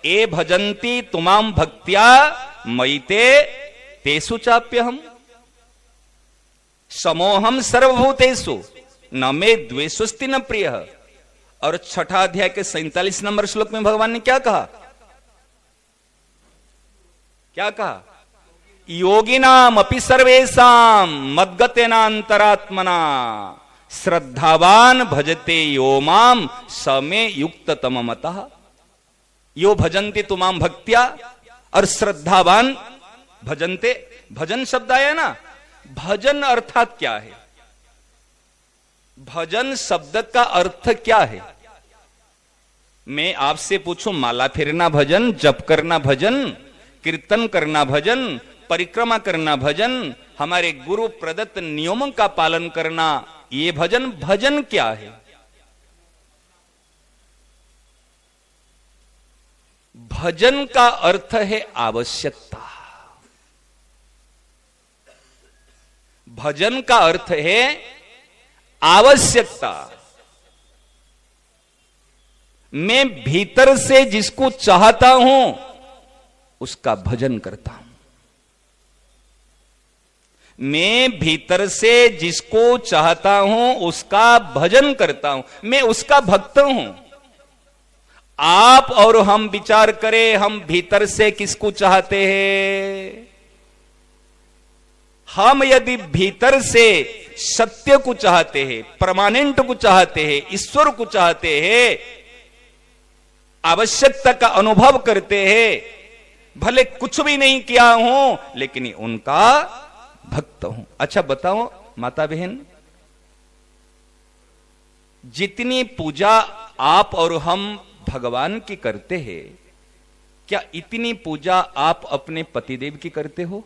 ए भजन्ति तुमाम भक्त्या मयिते तेषु चाप्यहम्। समोहम सर्वभूतेषु न मे द्वेषस्थि न प्रिय। और 6 अध्याय के 47 नंबर श्लोक में भगवान ने क्या कहा? क्या कहा? योगिनाम अपि सर्वेषाम मद्गतेनांतरात्मना श्रद्धावान भजते यो माम समे युक्ततम मतः। यो भजन्ति तुमाम भक्त्या और श्रद्धावान भजन्ते। भजन शब्द आया ना, भजन अर्थात क्या है? भजन शब्द का अर्थ क्या है? मैं आपसे पूछूं, माला फेरना भजन, जप करना भजन, कीर्तन करना भजन, परिक्रमा करना भजन, हमारे गुरु प्रदत्त नियमों का पालन करना, ये भजन? भजन क्या है? भजन का अर्थ है आवश्यकता। भजन का अर्थ है आवश्यकता। मैं भीतर से जिसको चाहता हूं उसका भजन करता हूं। मैं भीतर से जिसको चाहता हूं उसका भजन करता हूं, मैं उसका भक्त हूं। आप और हम विचार करें, हम भीतर से किसको चाहते हैं? हम यदि भीतर से सत्य को चाहते हैं, परमानेंट को चाहते हैं, ईश्वर को चाहते हैं, आवश्यकता का अनुभव करते हैं, भले कुछ भी नहीं किया हूं लेकिन उनका भक्त हूं। अच्छा बताओ माता बहन, जितनी पूजा आप और हम भगवान की करते हैं, क्या इतनी पूजा आप अपने पतिदेव की करते हो?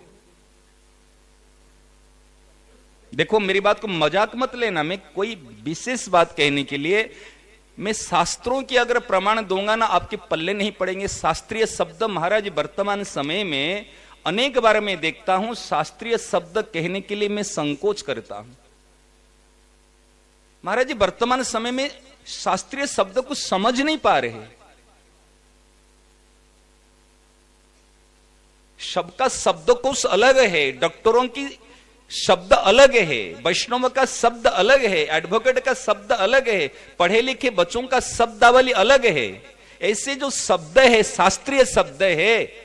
देखो, मेरी बात को मजाक मत लेना, मैं कोई विशेष बात कहने के लिए, मैं शास्त्रों की अगर प्रमाण दूंगा ना, आपके पल्ले नहीं पड़ेंगे। शास्त्रीय शब्द महाराज वर्तमान समय में अनेक बार मैं देखता हूं, शास्त्रीय शब्द कहने के लिए मैं संकोच करता हूं। महाराज जी वर्तमान समय में शास्त्रीय शब्द को समझ नहीं पा रहे। शब्द का शब्दकोश अलग है, डॉक्टरों की शब्द अलग है, वैष्णव का शब्द अलग है, एडवोकेट का शब्द अलग है, पढ़े लिखे बच्चों का शब्दावली अलग है। ऐसे जो शब्द है, शास्त्रीय शब्द है,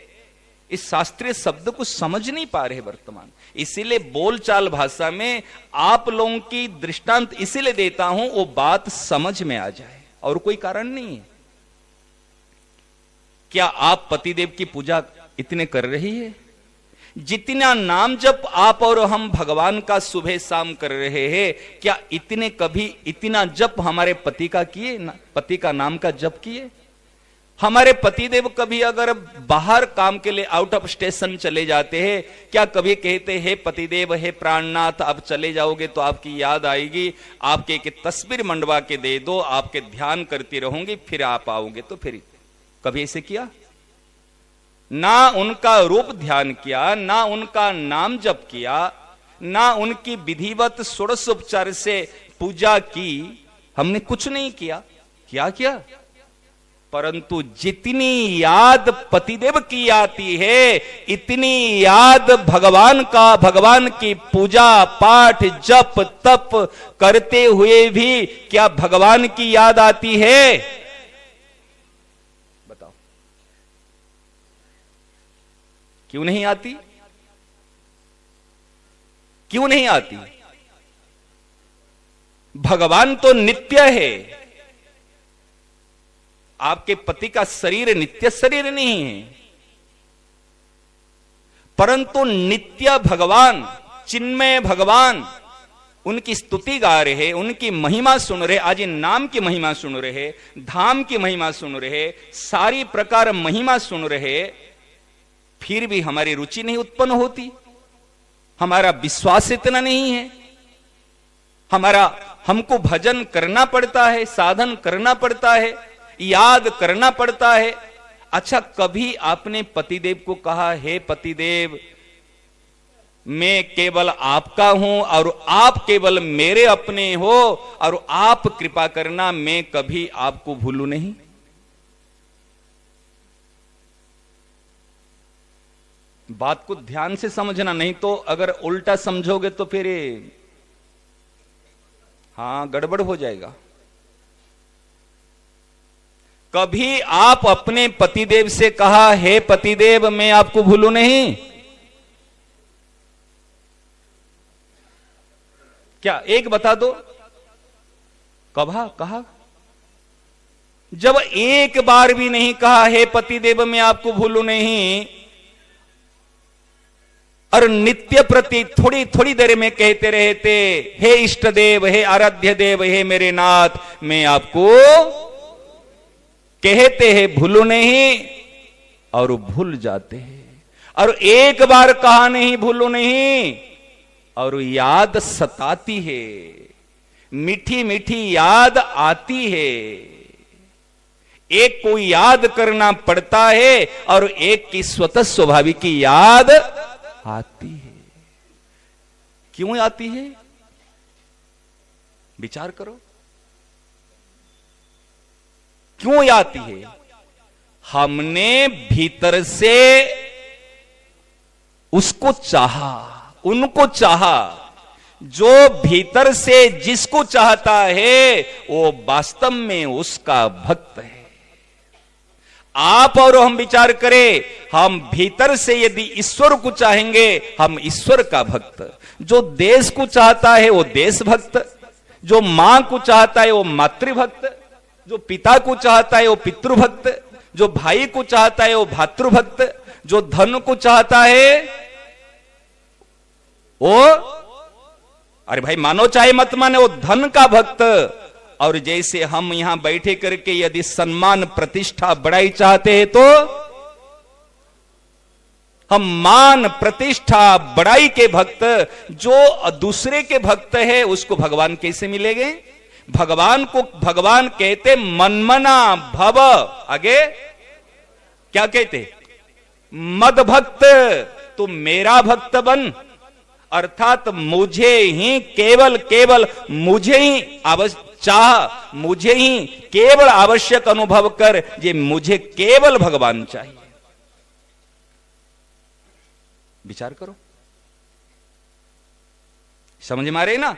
इस शास्त्रीय शब्द को समझ नहीं पा रहे वर्तमान। इसीलिए बोलचाल भाषा में आप लोगों की दृष्टांत इसीलिए देता हूं, वो बात समझ में आ जाए, और कोई कारण नहीं है। क्या आप पतिदेव की पूजा इतने कर रही है? जितना नाम जप आप और हम भगवान का सुबह शाम कर रहे हैं, क्या इतने कभी इतना जप हमारे पति का किए? पति का नाम का जप किए? हमारे पतिदेव कभी अगर बाहर काम के लिए आउट ऑफ स्टेशन चले जाते हैं, क्या कभी कहते हैं पतिदेव हे प्राणनाथ आप चले जाओगे तो आपकी याद आएगी, आपके एक तस्वीर मंडवा के दे दो, आपके ध्यान करती रहूंगी, फिर आप आओगे? तो फिर कभी ऐसे किया? ना उनका रूप ध्यान किया, ना उनका नाम जप किया, ना उनकी विधिवत षोडशोपचार से पूजा की, हमने कुछ नहीं किया। क्या किया? परंतु जितनी याद पतिदेव की आती है, इतनी याद भगवान का, भगवान की पूजा पाठ जप तप करते हुए भी क्या भगवान की याद आती है? क्यों नहीं आती? क्यों नहीं आती? भगवान तो नित्य है। आपके पति का शरीर नित्य शरीर नहीं है, परंतु नित्य भगवान, चिन्मय भगवान, उनकी स्तुति गा रहे, उनकी महिमा सुन रहे। आज नाम की महिमा सुन रहे, धाम की महिमा सुन रहे, सारी प्रकार महिमा सुन रहे, फिर भी हमारी रुचि नहीं उत्पन्न होती, हमारा विश्वास इतना नहीं है। हमको भजन करना पड़ता है, साधन करना पड़ता है, याद करना पड़ता है। अच्छा, कभी आपने पतिदेव को कहा हे पतिदेव मैं केवल आपका हूं और आप केवल मेरे अपने हो, और आप कृपा करना, मैं कभी आपको भूलू नहीं? बात को ध्यान से समझना, नहीं तो अगर उल्टा समझोगे तो फिर गड़बड़ हो जाएगा। कभी आप अपने पतिदेव से कहा हे पतिदेव मैं आपको भूलू नहीं? क्या एक बता दो, कहा? जब एक बार भी नहीं कहा हे पतिदेव मैं आपको भूलू नहीं, और नित्य प्रति थोड़ी थोड़ी देर में कहते रहते हे इष्ट देव, हे आराध्य देव, हे मेरे नाथ मैं आपको कहते हैं भूलो नहीं, और भूल जाते हैं। और एक बार कहा नहीं भूलो नहीं, और याद सताती है, मीठी मीठी याद आती है। एक को याद करना पड़ता है और एक की स्वतः स्वाभाविक की याद आती है। क्यों आती है? विचार करो, क्यों आती है? हमने भीतर से उसको चाहा, उनको चाहा। जो भीतर से जिसको चाहता है वो वास्तव में उसका भक्त है। आप और हम विचार करें, हम भीतर से यदि ईश्वर को चाहेंगे हम ईश्वर का भक्त। जो देश को चाहता है वो देशभक्त, जो मां को चाहता है वो मातृभक्त, जो पिता को चाहता है वो पितृभक्त, जो भाई को चाहता है वो भातृभक्त, जो धन को चाहता है वो, अरे भाई मानो चाहे मत माने, वो धन का भक्त। और जैसे हम यहां बैठे करके यदि सम्मान प्रतिष्ठा बड़ाई चाहते हैं तो हम मान प्रतिष्ठा बड़ाई के भक्त, जो दूसरे के भक्त है उसको भगवान कैसे मिलेंगे? भगवान को भगवान कहते मनमना भव, आगे क्या कहते? मद भक्त, तू मेरा भक्त बन, अर्थात मुझे ही केवल केवल मुझे ही चाह, मुझे ही केवल आवश्यक अनुभव कर, जे मुझे केवल भगवान चाहिए। विचार करो, समझ में आ रही ना?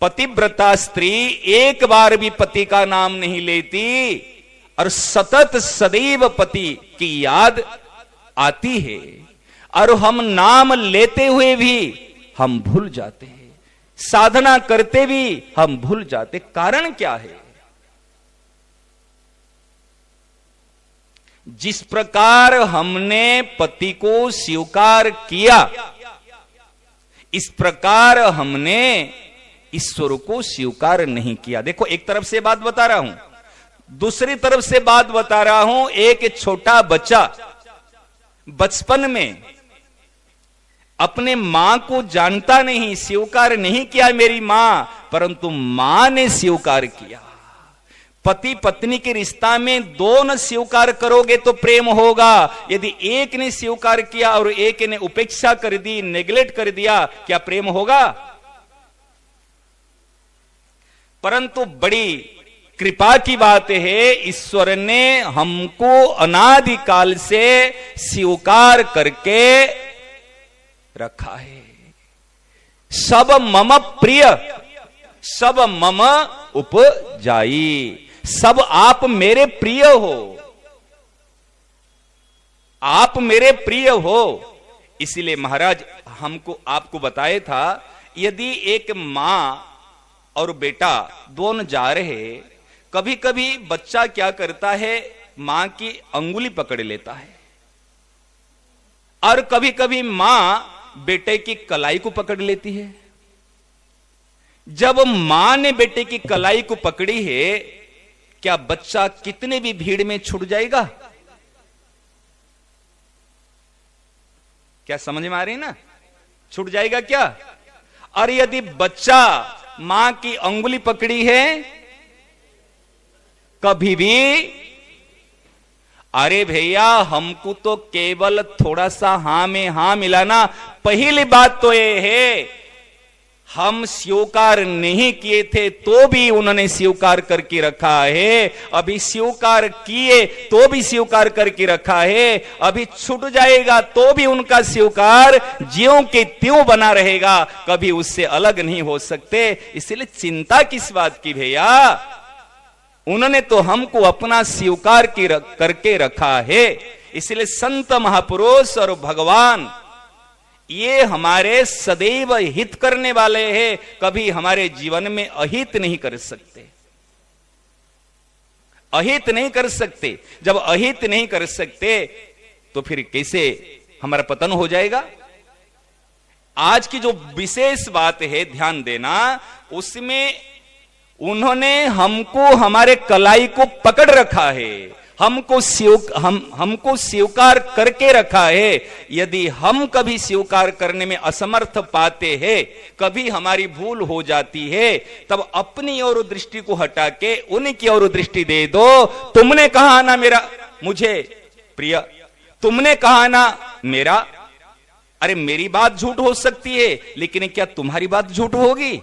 पतिव्रता स्त्री एक बार भी पति का नाम नहीं लेती और सतत सदैव पति की याद आती है, और हम नाम लेते हुए भी हम भूल जाते हैं, साधना करते भी हम भूल जाते। कारण क्या है? जिस प्रकार हमने पति को स्वीकार किया, इस प्रकार हमने ईश्वर को स्वीकार नहीं किया। देखो, एक तरफ से बात बता रहा हूं, दूसरी तरफ से बात बता रहा हूं। एक छोटा बच्चा बचपन में अपने मां को जानता नहीं, स्वीकार नहीं किया मेरी मां, परंतु मां ने स्वीकार किया। पति पत्नी के रिश्ता में दोनों स्वीकार करोगे तो प्रेम होगा। यदि एक ने स्वीकार किया और एक ने उपेक्षा कर दी, नेग्लेक्ट कर दिया, क्या प्रेम होगा? परंतु बड़ी कृपा की बात है, ईश्वर ने हमको अनादिकाल से स्वीकार करके रखा है। सब मम प्रिय, सब मम उपजाई, सब आप मेरे प्रिय हो, आप मेरे प्रिय हो। इसीलिए महाराज हमको आपको बताया था, यदि एक मां और बेटा दोनों जा रहे, कभी कभी बच्चा क्या करता है, मां की अंगुली पकड़ लेता है, और कभी कभी मां बेटे की कलाई को पकड़ लेती है। जब मां ने बेटे की कलाई को पकड़ी है, क्या बच्चा कितने भी भीड़ में छूट जाएगा? क्या समझ में आ रही ना? छूट जाएगा क्या? और यदि बच्चा मां की अंगुली पकड़ी है, कभी भी, अरे भैया हमको तो केवल थोड़ा सा हां में हां मिलाना। पहली बात तो यह है, हम स्वीकार नहीं किए थे तो भी उन्होंने स्वीकार करके रखा है, अभी स्वीकार किए तो भी स्वीकार करके रखा है, अभी छूट जाएगा तो भी उनका स्वीकार ज्यों के त्यों बना रहेगा, कभी उससे अलग नहीं हो सकते। इसलिए चिंता किस बात की भैया? उन्होंने तो हमको अपना स्वीकार करके रखा है। इसलिए संत महापुरुष और भगवान ये हमारे सदैव हित करने वाले हैं, कभी हमारे जीवन में अहित नहीं कर सकते, अहित नहीं कर सकते। जब अहित नहीं कर सकते तो फिर कैसे हमारा पतन हो जाएगा? आज की जो विशेष बात है, ध्यान देना, उसमें उन्होंने हमको हमारे कलाई को पकड़ रखा है, हमको स्वीकार करके रखा है। यदि हम कभी स्वीकार करने में असमर्थ पाते हैं, कभी हमारी भूल हो जाती है, तब अपनी ओर दृष्टि को हटा के उनकी ओर दृष्टि दे दो। तुमने कहा ना मेरा, मुझे प्रिय, तुमने कहा ना मेरा। अरे मेरी बात झूठ हो सकती है, लेकिन क्या तुम्हारी बात झूठ होगी?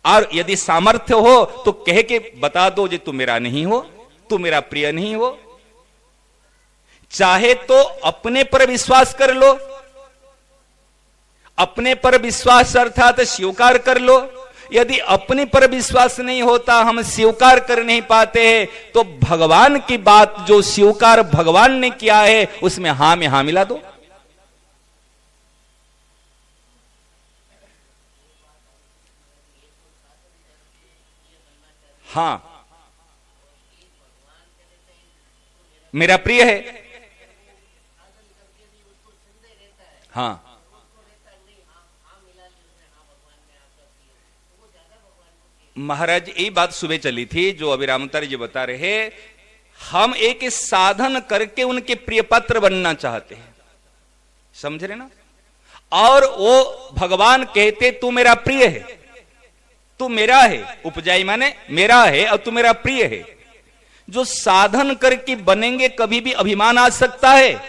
और यदि सामर्थ्य हो तो कह के बता दो, जे तुम मेरा नहीं हो, तू मेरा प्रिय नहीं हो। चाहे तो अपने पर विश्वास कर लो, अपने पर विश्वास अर्थात स्वीकार कर लो। यदि अपने पर विश्वास नहीं होता, हम स्वीकार कर नहीं पाते हैं, तो भगवान की बात जो स्वीकार भगवान ने किया है उसमें हां में हां मिला दो। हां, मेरा प्रिय है। हाँ, महाराज यही बात सुबह चली थी जो अभी रामतारी जी बता रहे, हम एक साधन करके उनके प्रिय पात्र बनना चाहते हैं, समझ रहे ना। और वो भगवान कहते तू मेरा प्रिय है, तू मेरा है, उपजाई माने मेरा है और तू मेरा प्रिय है। जो साधन करके बनेंगे कभी भी अभिमान आ सकता है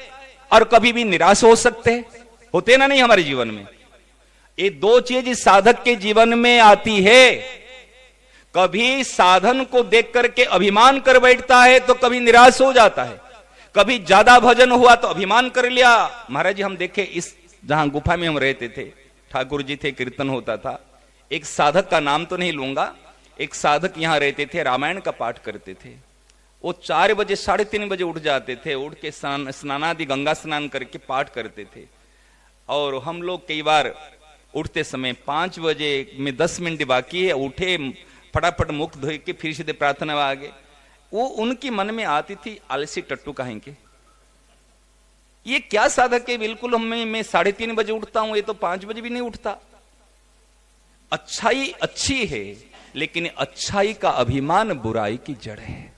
और कभी भी निराश हो सकते हैं, होते ना नहीं हमारे जीवन में। ये दो चीज साधक के जीवन में आती है, कभी साधन को देख करके अभिमान कर बैठता है तो कभी निराश हो जाता है, कभी ज्यादा भजन हुआ तो अभिमान कर लिया। महाराज जी हम देखे इस जहां गुफा में हम रहते थे, ठाकुर जी थे, कीर्तन होता था, एक साधक का नाम तो नहीं लूंगा, एक साधक यहां रहते थे, रामायण का पाठ करते थे। वो 4 बजे 3:30 बजे उठ जाते थे, उठ के स्नानादि गंगा स्नान करके पाठ करते थे। और हम लोग कई बार उठते समय 5 बजे में 10 मिनट बाकी है, उठे फटाफट मुख धोए के फिर सीधे प्रार्थना में आ गए। वो उनकी मन में आती थी आलसी टट्टू कहीं के, ये क्या साधक है, बिल्कुल मैं 3:30 बजे उठता हूं, ये तो 5 बजे भी नहीं उठता। अच्छाई अच्छी है, लेकिन अच्छाई का अभिमान बुराई की जड़ है।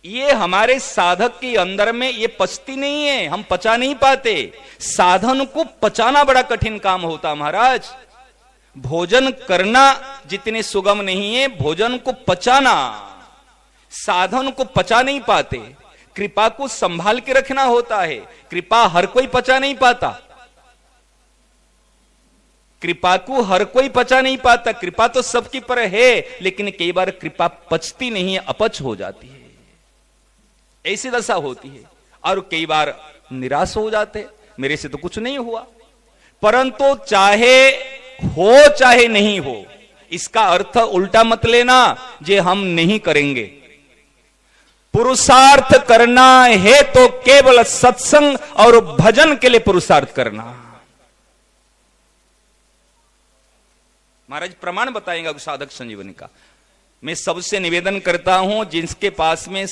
ये हमारे साधक के अंदर में ये पचती नहीं है, हम पचा नहीं पाते। साधन को पचाना बड़ा कठिन काम होता महाराज। भोजन करना जितने सुगम नहीं है, भोजन को पचाना, साधन को पचा नहीं पाते। कृपा को संभाल के रखना होता है, कृपा हर कोई पचा नहीं पाता, कृपा को हर कोई पचा नहीं पाता। कृपा तो सबकी पर है, लेकिन कई बार कृपा पचती नहीं है, अपच हो जाती है, ऐसी दशा होती है। और कई बार निराश हो जाते, मेरे से तो कुछ नहीं हुआ। परंतु चाहे हो चाहे नहीं हो, इसका अर्थ उल्टा मत लेना जे हम नहीं करेंगे। पुरुषार्थ करना है तो केवल सत्संग और भजन के लिए पुरुषार्थ करना। महाराज प्रमाण बताएंगे साधक संजीवनी का। मैं सबसे निवेदन करता हूं, जिसके पास में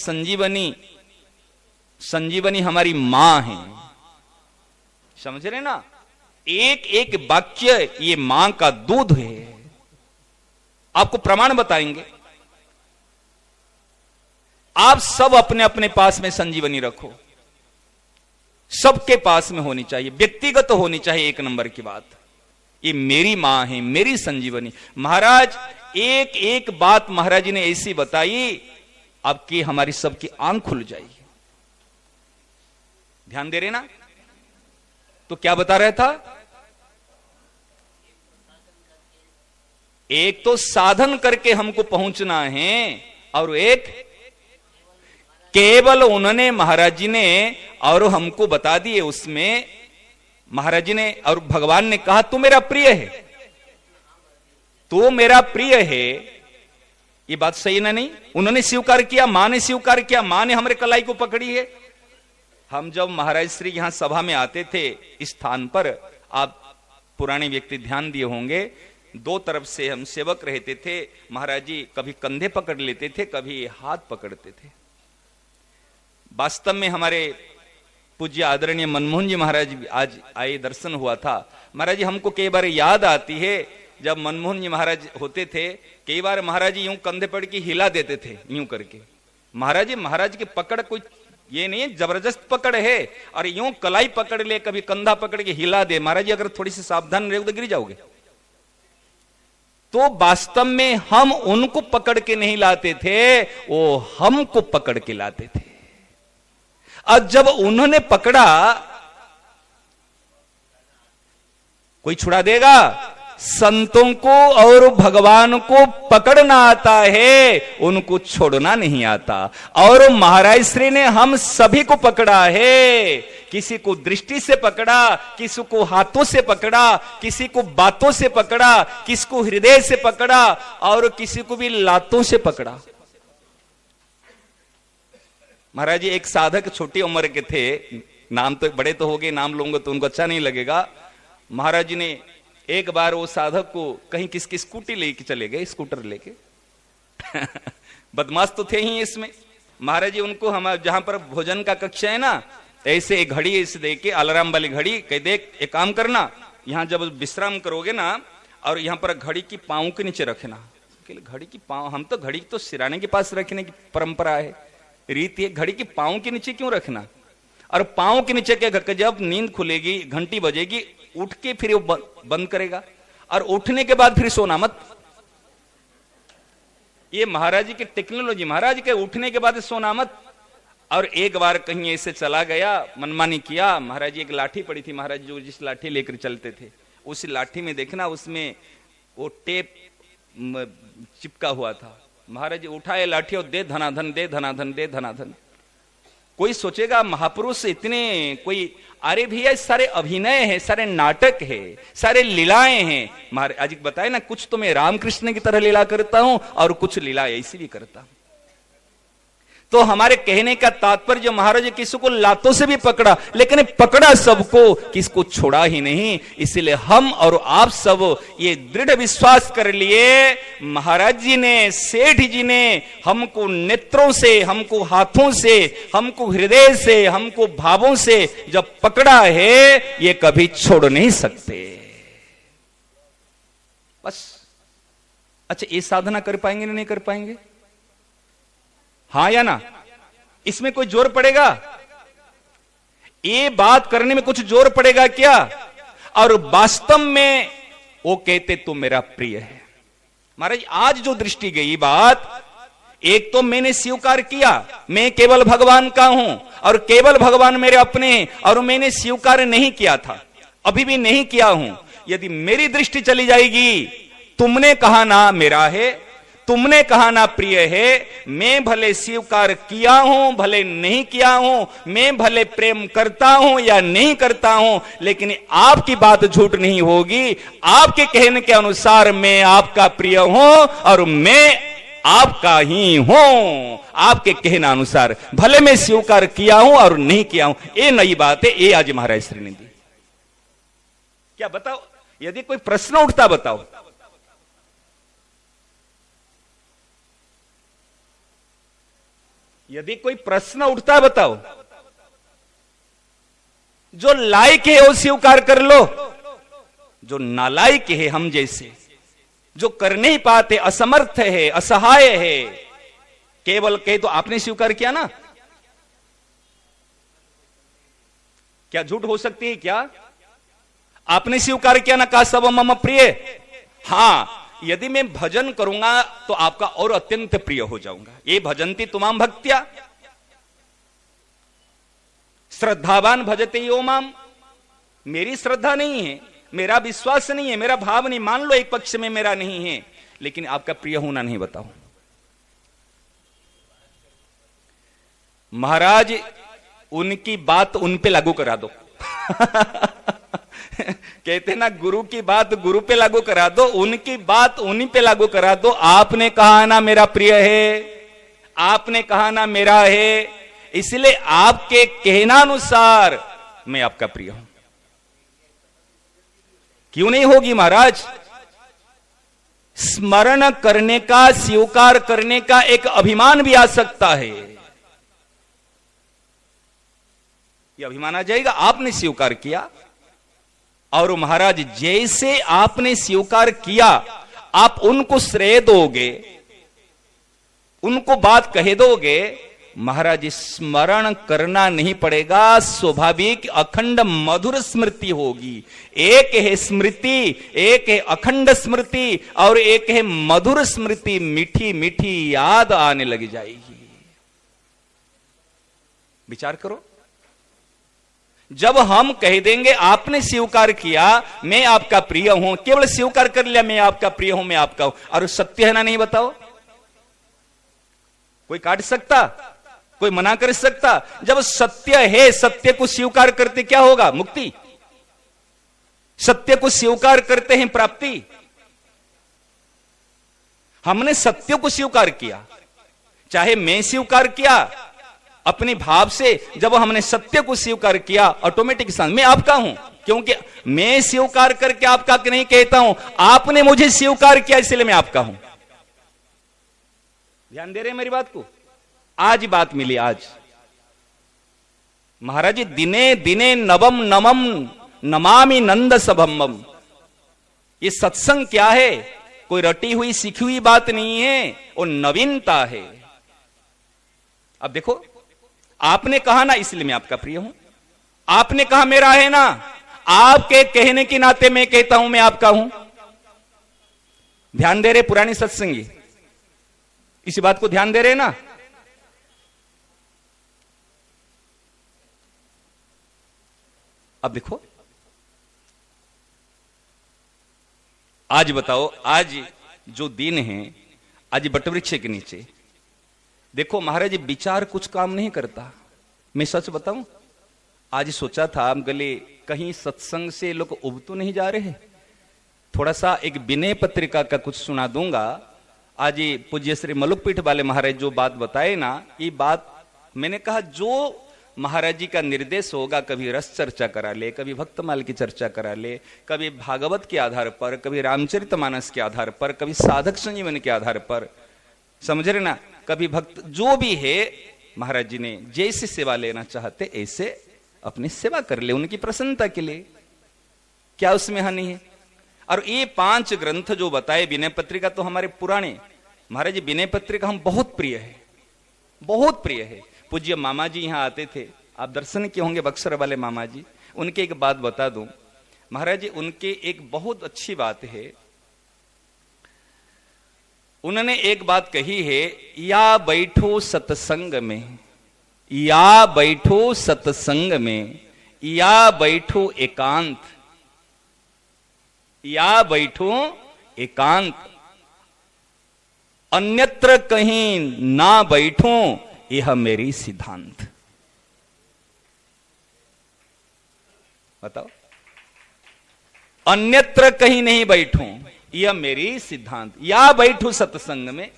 संजीवनी हमारी मां है, समझ रहे ना, एक एक वाक्य ये मां का दूध है। आपको प्रमाण बताएंगे। आप सब अपने अपने पास में संजीवनी रखो, सबके पास में होनी चाहिए, व्यक्तिगत होनी चाहिए। 1 नंबर की बात, ये मेरी मां है, मेरी संजीवनी। महाराज एक एक बात महाराज जी ने ऐसी बताई, आपकी हमारी सबकी आंख खुल जाएगी। ध्यान दे रहे ना। तो क्या बता रहा था, एक तो साधन करके हमको पहुंचना है, और एक केवल उन्होंने महाराज जी ने और हमको बता दिए। उसमें महाराज जी ने और भगवान ने कहा तू मेरा प्रिय है, तू मेरा प्रिय है। ये बात सही ना नहीं? उन्होंने स्वीकार किया, मां ने स्वीकार किया, मां ने हमारे कलाई को पकड़ी है। हम जब महाराज श्री यहां सभा में आते थे, इस स्थान पर, आप पुराने व्यक्ति ध्यान दिए होंगे, 2 तरफ से हम सेवक रहते थे। महाराज जी कभी कंधे पकड़ लेते थे, कभी हाथ पकड़ते थे। वास्तव में हमारे पूज्य आदरणीय मनमोहन जी महाराज आज आए, दर्शन हुआ था। महाराज जी हमको कई बार याद आती है, जब मनमोहन जी महाराज होते थे, कई बार महाराज जी यूं कंधे पड़ के हिला देते थे, यूं करके। महाराज की पकड़ कोई ये नहीं है जबरदस्त पकड़ है, और यूं कलाई पकड़ ले, कभी कंधा पकड़ के हिला दे। महाराज जी अगर थोड़ी सी सावधान रहे तो गिर जाओगे। तो वास्तव में हम उनको पकड़ के नहीं लाते थे, वो हमको पकड़ के लाते थे। और जब उन्होंने पकड़ा, कोई छुड़ा देगा? संतों को और भगवान को पकड़ना आता है, उनको छोड़ना नहीं आता। और महाराज श्री ने हम सभी को पकड़ा है, किसी को दृष्टि से पकड़ा, किसी को हाथों से पकड़ा, किसी को बातों से पकड़ा, किसी को हृदय से पकड़ा, और किसी को भी लातों से पकड़ा। महाराज जी एक साधक छोटी उम्र के थे, नाम तो बड़े तो हो गए, नाम लूंगा तो उनको अच्छा नहीं लगेगा। महाराज जी ने एक बार वो साधक को कहीं किसकी स्कूटी लेके चले गए, स्कूटर लेके बदमाश तो थे ही इसमें। महाराज जी उनको, हम जहां पर भोजन का कक्ष है ना, ऐसे एक घड़ी ऐसे दे के, अलार्म वाली घड़ी, कह देख एक काम करना, यहां जब विश्राम करोगे ना, और यहां पर घड़ी की पांव के नीचे रखना। घड़ी की पांव, हम तो घड़ी तो सिराने के पास रखने की परंपरा है, रीति है, घड़ी की पांव के नीचे क्यों रखना? और पांव के नीचे क्या, जब नींद खुलेगी, घंटी बजेगी, उठ के फिर वो बंद करेगा, और उठने के बाद फिर सोना मत। ये महाराज जी की टेक्नोलॉजी, महाराज के उठने के बाद सोना मत। और एक बार कहीं ऐसे चला गया, मनमानी किया, महाराज जी एक लाठी पड़ी थी, महाराज जी जो जिस लाठी लेकर चलते थे उस लाठी में देखना उसमें वो टेप चिपका हुआ था। महाराज जी उठाए लाठी और दे धनाधन, दे धनाधन, दे धनाधन। कोई सोचेगा महापुरुष इतने कोई, अरे भैया सारे अभिनय है, सारे नाटक है, सारे लीलाएं हैं। महाराज जी बताए ना, कुछ तो मैं रामकृष्ण की तरह लीला करता हूं और कुछ लीला ऐसी भी करता हूं। तो हमारे कहने का तात्पर्य, जो महाराज जी किसी को लातों से भी पकड़ा, लेकिन पकड़ा सबको, किसको छोड़ा ही नहीं। इसलिए हम और आप सब ये दृढ़ विश्वास कर लिए, महाराज जी ने, सेठ जी ने हमको नेत्रों से, हमको हाथों से, हमको हृदय से, हमको भावों से जब पकड़ा है, ये कभी छोड़ नहीं सकते। बस। अच्छा, ये साधना कर पाएंगे नहीं कर पाएंगे? हाँ या ना? इसमें कोई जोर पड़ेगा? ये बात करने में कुछ जोर पड़ेगा क्या? और वास्तव में वो कहते तो मेरा प्रिय है। महाराज आज जो दृष्टि गई बात, एक तो मैंने स्वीकार किया मैं केवल भगवान का हूं और केवल भगवान मेरे अपने हैं, और मैंने स्वीकार नहीं किया था, अभी भी नहीं किया हूं। यदि मेरी दृष्टि चली जाएगी, तुमने कहा ना मेरा है, तुमने कहा ना प्रिय है, मैं भले स्वीकार किया हूं भले नहीं किया हूं, मैं भले प्रेम करता हूं या नहीं करता हूं, लेकिन आपकी बात झूठ नहीं होगी। आपके कहने के अनुसार मैं आपका प्रिय हूं और मैं आपका ही हूं। आपके कहना अनुसार भले मैं स्वीकार किया हूं और नहीं किया हूं, ये नई बात है। ये आज महाराज श्री ने दी। क्या बताओ? यदि कोई प्रश्न उठता बताओ। यदि कोई प्रश्न उठता बताओ। जो लायक है वो स्वीकार कर लो, जो नालायक है हम जैसे, जो कर नहीं पाते, असमर्थ है, असहाय है, केवल कहे तो आपने स्वीकार किया ना। क्या झूठ हो सकती है क्या? आपने स्वीकार किया ना, कहा सब मम प्रिय। हां, यदि मैं भजन करूंगा तो आपका और अत्यंत प्रिय हो जाऊंगा। ये भजन्ति तुमाम भक्त्या, श्रद्धावान भजते यो माम। मेरी श्रद्धा नहीं है, मेरा विश्वास नहीं है, मेरा भाव नहीं, मान लो एक पक्ष में मेरा नहीं है, लेकिन आपका प्रिय होना नहीं बताओ। महाराज उनकी बात उन पे लागू करा दो। कहते ना, गुरु की बात गुरु पे लागू करा दो, उनकी बात उन्हीं पे लागू करा दो। आपने कहा ना मेरा प्रिय है, आपने कहा ना मेरा है, इसलिए आपके कहनानुसार मैं आपका प्रिय हूं। क्यों नहीं होगी महाराज? स्मरण करने का, स्वीकार करने का एक अभिमान भी आ सकता है। यह अभिमान आ जाएगा, आपने स्वीकार किया। और महाराज जैसे आपने स्वीकार किया, आप उनको श्रेय दोगे, उनको बात कह दोगे, महाराज स्मरण करना नहीं पड़ेगा, स्वाभाविक अखंड मधुर स्मृति होगी। एक है स्मृति, एक है अखंड स्मृति, और एक है मधुर स्मृति, मीठी मीठी याद आने लग जाएगी। विचार करो, जब हम कह देंगे आपने स्वीकार किया मैं आपका प्रिय हूं, केवल स्वीकार कर लिया मैं आपका प्रिय हूं, मैं आपका हूं, और सत्य है ना नहीं बताओ? कोई काट सकता? कोई मना कर सकता? जब सत्य है, सत्य को स्वीकार करते क्या होगा? मुक्ति। सत्य को स्वीकार करते हैं प्राप्ति। हमने सत्य को स्वीकार किया, चाहे मैं स्वीकार किया अपने भाव से, जब हमने सत्य को स्वीकार किया ऑटोमेटिक मैं आपका हूं, क्योंकि मैं स्वीकार करके आपका नहीं कहता हूं, आपने मुझे स्वीकार किया इसलिए मैं आपका हूं। ध्यान दे रहे हैं मेरी बात को? आज बात मिली। आज महाराज जी दिने दिने नवम नमम नमामि नंद सभम, ये सत्संग क्या है? कोई रटी हुई सीखी हुई बात नहीं है, वो नवीनता है। अब देखो, आपने कहा ना इसलिए मैं आपका प्रिय हूं, आपने कहा मेरा है ना, आपके कहने के नाते मैं कहता हूं मैं आपका हूं। ध्यान दे रहे पुरानी सत्संगी, इसी बात को ध्यान दे रहे ना? अब देखो, आज बताओ, आज जो दिन है, आज बटवृक्ष के नीचे देखो महाराज, विचार कुछ काम नहीं करता। मैं सच बताऊं, आज सोचा था हम गले कहीं सत्संग से लोग उब तो नहीं जा रहे, थोड़ा सा एक विनय पत्रिका का कुछ सुना दूंगा। आज ये पूज्य श्री मलुकपीठ वाले महाराज जो बात बताए ना, ये बात मैंने कहा जो महाराज जी का निर्देश होगा, कभी रस चर्चा करा ले, कभी भक्तमाल की चर्चा करा ले, कभी भागवत के आधार पर, कभी रामचरितमानस के आधार पर, कभी साधक संजीवन के आधार पर, समझ रहे ना, कभी भक्त, जो भी है महाराज जी ने जैसे सेवा लेना चाहते ऐसे अपनी सेवा कर ले, उनकी प्रसन्नता के लिए, क्या उसमें हानि है? और ये 5 ग्रंथ जो बताए, विनय पत्रिका तो हमारे पुराने, महाराज जी विनय पत्रिका हम बहुत प्रिय है, बहुत प्रिय है। पूज्य मामा जी यहां आते थे, आप दर्शन किए होंगे, बक्सर वाले मामा जी। उनके एक बात बता दूं महाराज जी, उनके एक बहुत अच्छी बात है, उन्होंने एक बात कही है, या बैठो सत्संग में, या बैठो सत्संग में, या बैठो एकांत, या बैठो एकांत, अन्यत्र कहीं ना बैठो, यह मेरी सिद्धांत। बताओ, अन्यत्र कहीं नहीं बैठूं, यह मेरी सिद्धांत, या बैठूं सत्संग में,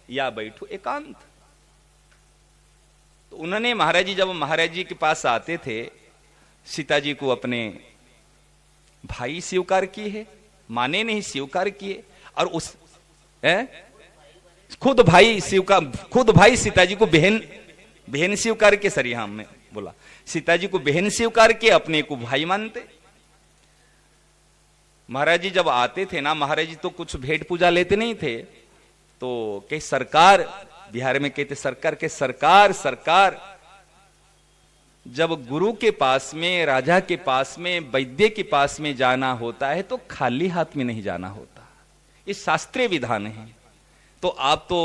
या बैठूं एकांत। तो उन्होंने महाराज जी, जब महाराज जी के पास आते थे, सीता जी को अपने भाई स्वीकार किए है, माने नहीं स्वीकार किए, और उस खुद भाई सीता जी को बहन स्वीकार के, सर यहां में बोला, सीता जी को बहन स्वीकार के, अपने को भाई मानते। महाराज जी जब आते थे ना, महाराज जी तो कुछ भेंट पूजा लेते नहीं थे, तो कहीं सरकार, बिहार में कहते सरकार के, सरकार जब गुरु के पास में, राजा के पास में, वैद्य के पास में जाना होता है तो खाली हाथ में नहीं जाना होता, ये शास्त्रीय विधान है। तो आप तो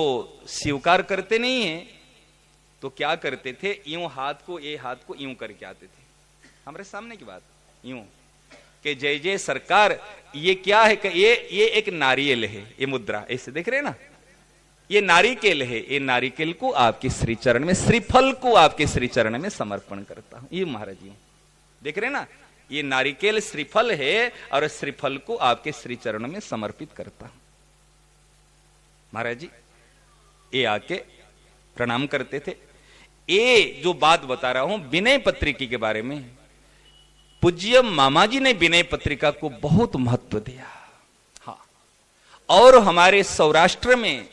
स्वीकार करते नहीं है, तो क्या करते थे, यूं हाथ को, ये हाथ को यूं करके आते थे, हमारे सामने की बात, यूं कि जय जय सरकार। ये क्या है कि ये एक नारियल है, ये मुद्रा ऐसे देख रहे हैं ना, ये नारिकेल है, ये नारिकेल को आपके श्री चरण में, श्रीफल को आपके श्री चरण में समर्पण करता हूं। ये महाराज जी देख रहे हैं ना, ये नारिकेल श्रीफल है, और श्रीफल को आपके श्री चरण में समर्पित करता हूं। महाराज जी ये आके प्रणाम करते थे। ये जो बात बता रहा हूं विनय पत्रिका के बारे में, पूज्य मामा जी ने विनय पत्रिका को बहुत महत्व दिया। हाँ, और हमारे सौराष्ट्र में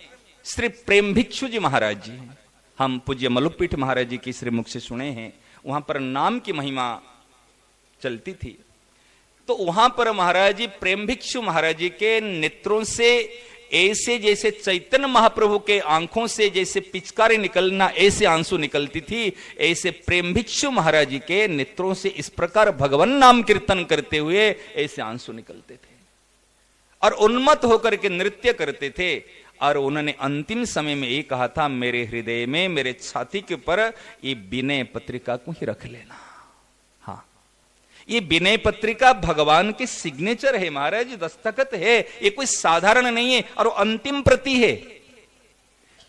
श्री प्रेम भिक्षु जी महाराज जी, हम पूज्य मलुकपीठ महाराज जी की श्री मुख से सुने हैं, वहां पर नाम की महिमा चलती थी। तो वहां पर महाराज जी प्रेम भिक्षु महाराज जी के नेत्रों से ऐसे जैसे चैतन्य महाप्रभु के आंखों से जैसे पिचकारी निकलना, ऐसे आंसू निकलती थी, ऐसे प्रेम भिक्षु महाराज जी के नेत्रों से इस प्रकार भगवान नाम कीर्तन करते हुए ऐसे आंसू निकलते थे, और उन्मत्त होकर के नृत्य करते थे। और उन्होंने अंतिम समय में ये कहा था, मेरे हृदय में, मेरे छाती के ऊपर ये विनय पत्रिका को ही रख लेना। हाँ, ये विनय पत्रिका भगवान के सिग्नेचर है महाराज, दस्तखत है, ये कोई साधारण नहीं है, और अंतिम प्रति है,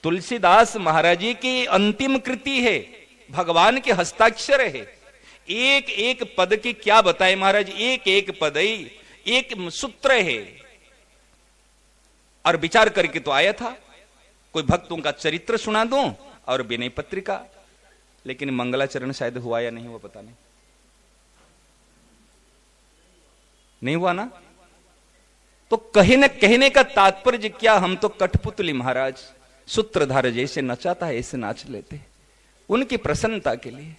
तुलसीदास महाराज जी की अंतिम कृति है, भगवान के हस्ताक्षर है। एक एक पद की क्या बताए महाराज, एक एक पद ही एक सूत्र है। और विचार करके तो आया था, कोई भक्तों का चरित्र सुना दूं और विनय पत्रिका, लेकिन मंगलाचरण शायद हुआ या नहीं हुआ पता नहीं हुआ ना। तो कहने का तात्पर्य क्या, हम तो कठपुतली महाराज, सूत्रधार जैसे नचाता है ऐसे नाच लेते उनकी प्रसन्नता के लिए।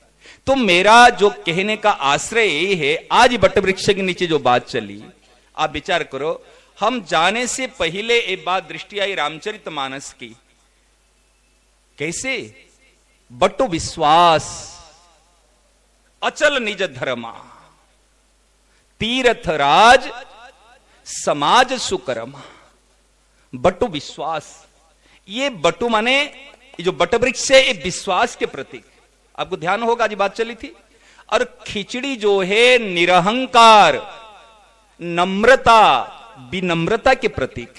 तो मेरा जो कहने का आश्रय यही है, आज वटवृक्ष के नीचे जो बात चली, आप विचार करो, हम जाने से पहले एक बात दृष्टि आई रामचरितमानस की। कैसे? बटु विश्वास अचल निज धर्मा, तीर्थ राज समाज सुकर्मा। बटु विश्वास, ये बटु माने जो बट वृक्ष है, ये विश्वास के प्रतीक। आपको ध्यान होगा, आज बात चली थी। और खिचड़ी जो है निरहंकार, नम्रता, विनम्रता के प्रतीक।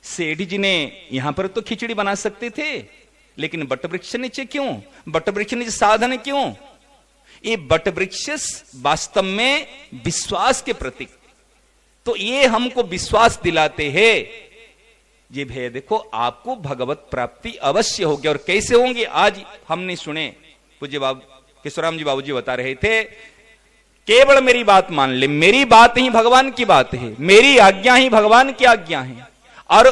सेठ जी ने यहां पर तो खिचड़ी बना सकते थे, लेकिन बट वृक्ष नीचे क्यों? बट वृक्ष नीचे साधन क्यों? ये बट वृक्ष वास्तव में विश्वास के प्रतीक। तो ये हमको विश्वास दिलाते हैं ये भैया देखो आपको भगवत प्राप्ति अवश्य होगी। और कैसे होंगे? आज हमने सुने, पूज्य केशवराम जी बाबूजी बता रहे थे, केवल मेरी बात मान ले, मेरी बात ही भगवान की बात है, मेरी आज्ञा ही भगवान की आज्ञा है, और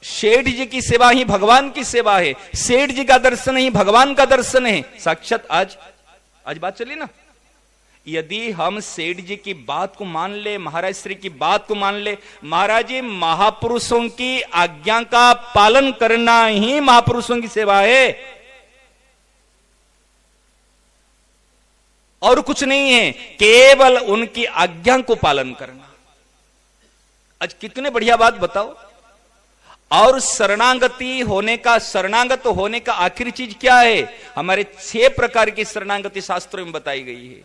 सेठ जी की सेवा ही भगवान की सेवा है, सेठ जी का दर्शन ही भगवान का दर्शन है। साक्षात आज बात चली ना। यदि हम सेठ जी की बात को मान ले, महाराज श्री की बात को मान ले, महाराज जी महापुरुषों की आज्ञा का पालन करना ही महापुरुषों की सेवा है, और कुछ नहीं है, केवल उनकी आज्ञा को पालन करना। आज कितने बढ़िया बात बताओ। और शरणागत होने का आखिरी चीज क्या है? हमारे 6 प्रकार की शरणागति शास्त्रों में बताई गई है।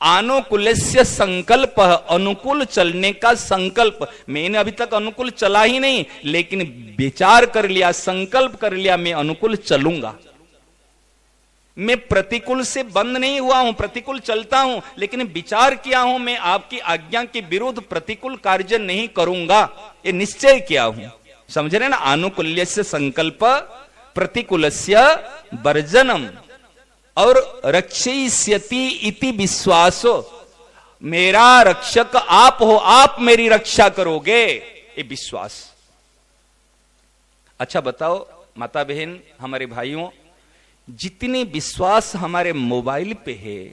अनुकूलस्य संकल्प, अनुकूल चलने का संकल्प। मैंने अभी तक अनुकूल चला ही नहीं, लेकिन विचार कर लिया, संकल्प कर लिया, मैं अनुकूल चलूंगा। मैं प्रतिकूल से बंद नहीं हुआ हूं, प्रतिकूल चलता हूं, लेकिन विचार किया हूं मैं आपकी आज्ञा के विरुद्ध प्रतिकूल कार्य नहीं करूंगा, ये निश्चय किया हूं। समझ रहे ना? अनुकूल्यस्य संकल्प, प्रतिकूलस्य वर्जनम, और रक्षयिष्यति इति विश्वासो। मेरा रक्षक आप हो, आप मेरी रक्षा करोगे, ये विश्वास। अच्छा बताओ माता बहन, हमारे भाइयों, जितने विश्वास हमारे मोबाइल पे है,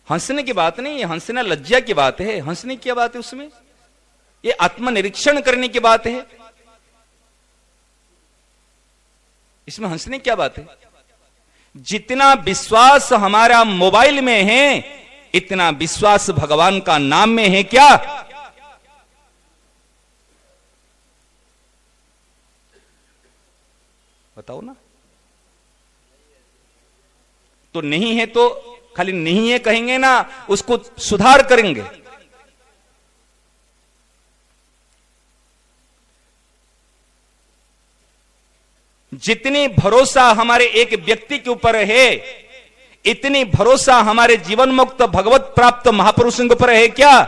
हंसने की बात नहीं है, हंसना लज्जा की बात है। हंसने की बात है उसमें? ये आत्मनिरीक्षण करने की बात है। इसमें हंसने की क्या बात है? जितना विश्वास हमारा मोबाइल में है, इतना विश्वास भगवान का नाम में है क्या? बताओ ना। तो नहीं है तो खाली नहीं है कहेंगे ना, उसको सुधार करेंगे। जितनी भरोसा हमारे एक व्यक्ति के ऊपर है, इतनी भरोसा हमारे जीवन मुक्त भगवत प्राप्त महापुरुषों के ऊपर है क्या?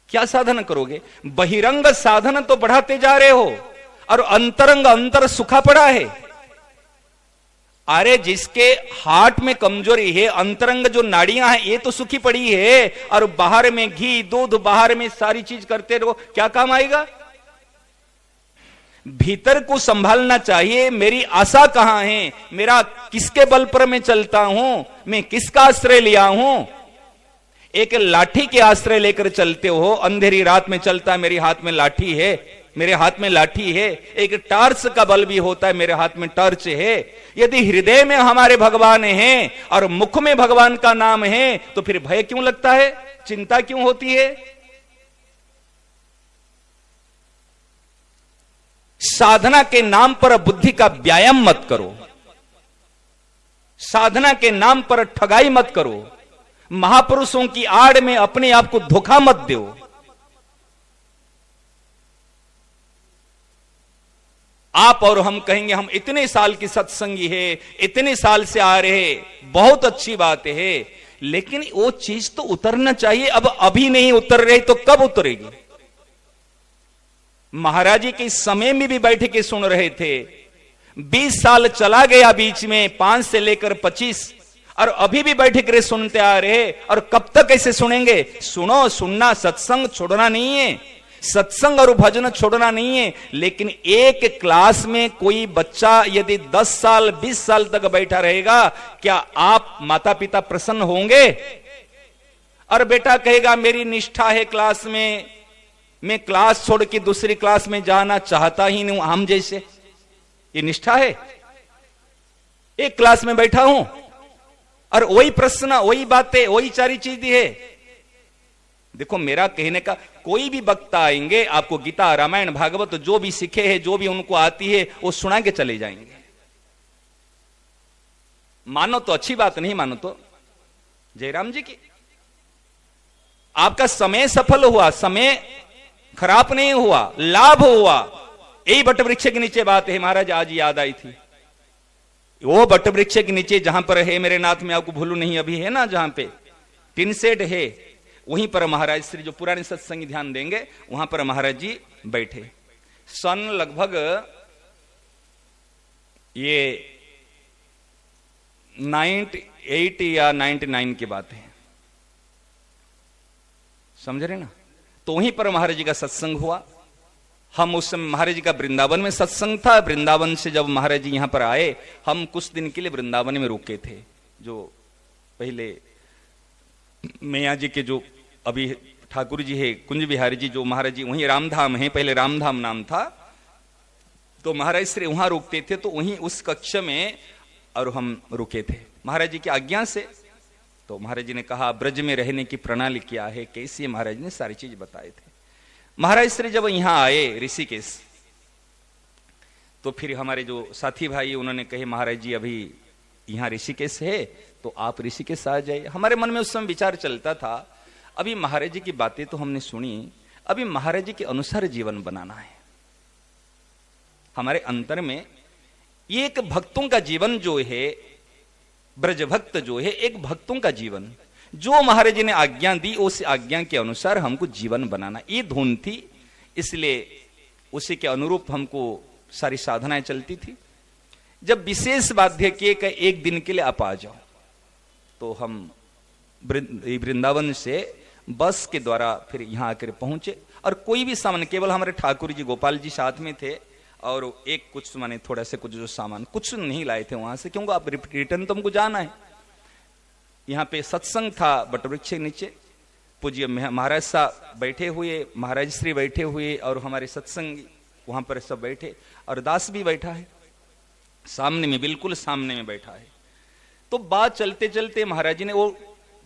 क्या साधन करोगे? बहिरंग साधन तो बढ़ाते जा रहे हो, और अंतरंग अंतर सुखा पड़ा है। अरे जिसके हार्ट में कमजोरी है, अंतरंग जो नाड़ियां हैं, ये तो सुखी पड़ी है, और बाहर में घी दूध, बाहर में सारी चीज करते रहो, क्या काम आएगा? भीतर को संभालना चाहिए। मेरी आशा कहां है? मेरा किसके बल पर मैं चलता हूं? मैं किसका आश्रय लिया हूं? एक लाठी के आश्रय लेकर चलते हो, अंधेरी रात में चलता, मेरे हाथ में लाठी है, मेरे हाथ में लाठी है। एक टार्च का बल भी होता है, मेरे हाथ में टॉर्च है। यदि हृदय में हमारे भगवान हैं और मुख में भगवान का नाम है, तो फिर भय क्यों लगता है? चिंता क्यों होती है? साधना के नाम पर बुद्धि का व्यायाम मत करो, साधना के नाम पर ठगाई मत करो, महापुरुषों की आड़ में अपने आप को धोखा मत दो। आप और हम कहेंगे हम इतने साल की सत्संगी है, इतने साल से आ रहे, बहुत अच्छी बात है, लेकिन वो चीज तो उतरना चाहिए। अब अभी नहीं उतर रही तो कब उतरेगी? महाराज जी के समय में भी बैठ के सुन रहे थे, 20 साल चला गया बीच में, 5 से लेकर 25, और अभी भी बैठ कर सुनते आ रहे। और कब तक ऐसे सुनेंगे? सुनो, सुनना, सत्संग छोड़ना नहीं है। सत्संग और भजन छोड़ना नहीं है, लेकिन एक क्लास में कोई बच्चा यदि 10 साल 20 साल तक बैठा रहेगा, क्या आप माता पिता प्रसन्न होंगे? और बेटा कहेगा मेरी निष्ठा है क्लास में, मैं क्लास छोड़ के दूसरी क्लास में जाना चाहता ही नहीं, हम जैसे, ये निष्ठा है? एक क्लास में बैठा हूं और वही प्रश्न, वही बातें, वही सारी चीजें है। देखो मेरा कहने का, कोई भी वक्ता आएंगे आपको गीता रामायण भागवत जो भी सीखे हैं, जो भी उनको आती है वो सुना के चले जाएंगे। मानो तो अच्छी बात, नहीं मानो तो जयराम जी की आपका समय सफल हुआ, समय खराब नहीं हुआ, लाभ हुआ। यही बट वृक्ष के नीचे बात है महाराज, आज याद आई थी। वो बट वृक्ष के नीचे जहां पर है मेरे नाथ में, आपको भूलू नहीं अभी है ना, जहां पे टिन सेट है, वहीं पर महाराज श्री, जो पुराने सत्संगी ध्यान देंगे, वहां पर महाराज जी बैठे। सन लगभग ये 98 या 99 की बात है, समझ रहे ना। तो वहीं पर महाराज जी का सत्संग हुआ। हम उस समय महाराज जी का वृंदावन में सत्संग था। वृंदावन से जब महाराज जी यहां पर आए, हम कुछ दिन के लिए वृंदावन में रुके थे। जो पहले मैया जी के जो अभी ठाकुर जी है कुंज बिहारी जी, जो महाराज जी वहीं रामधाम है, पहले रामधाम नाम था, तो महाराज श्री वहां रुकते थे। तो वहीं उस कक्ष में और हम रुके थे महाराज जी की आज्ञा से। तो महाराज जी ने कहा ब्रज में रहने की प्रणाली क्या है, कैसी है, महाराज ने सारी चीज बताए थे। महाराज श्री जब यहां आए ऋषिकेश, तो फिर हमारे जो साथी भाई उन्होंने कहे महाराज जी अभी यहां ऋषिकेश है, तो आप ऋषिकेश आ जाइए। हमारे मन में उस समय विचार चलता था, अभी महाराज जी की बातें तो हमने सुनी, अभी महाराज जी के अनुसार जीवन बनाना है। हमारे अंतर में ये एक भक्तों का जीवन जो है, ब्रज भक्त जो है, एक भक्तों का जीवन, जो महाराज जी ने आज्ञा दी उस आज्ञा के अनुसार हमको जीवन बनाना, ये धुन थी। इसलिए उसी के अनुरूप हमको सारी साधनाएं चलती थी। जब विशेष बाध्य किए कि एक दिन के लिए आप आ जाओ, तो हम वृंदावन से बस के द्वारा फिर यहां आकर पहुंचे। और कोई भी सामान, केवल हमारे ठाकुर जी गोपाल जी साथ में थे, और एक कुछ माने थोड़ा से कुछ जो सामान कुछ नहीं लाए थे वहां से, क्योंकि आप रिटर्न तो हमको जाना है। यहाँ पे सत्संग था बट वृक्ष के नीचे, पूज्य महाराज साहब बैठे हुए, महाराज श्री बैठे हुए, और हमारे सत्संगी वहां पर सब बैठे, और दास भी बैठा है सामने में, बिल्कुल सामने में बैठा है। तो बात चलते चलते महाराज जी ने, वो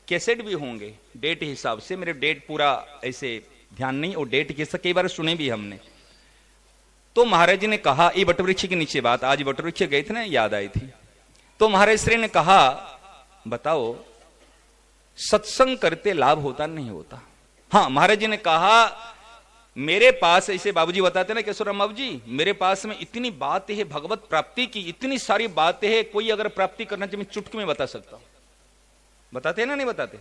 कैसेट भी होंगे डेट हिसाब से, मेरे डेट पूरा ऐसे ध्यान नहीं, और डेट कैसे कई बार सुने भी हमने। तो महाराज जी ने कहा, ये वटवृक्ष के नीचे बात, आज वटवृक्ष गए थे ना, याद आई थी। तो महाराज श्री ने कहा बताओ सत्संग करते लाभ होता नहीं होता? हाँ, महाराज जी ने कहा मेरे पास, ऐसे बाबूजी बताते ना केशवराम बाबू जी, मेरे पास में इतनी बातें है भगवत प्राप्ति की, इतनी सारी बातें है, कोई अगर प्राप्ति करना चाहिए मैं चुटकी में बता सकता हूं। बताते हैं ना, नहीं बताते?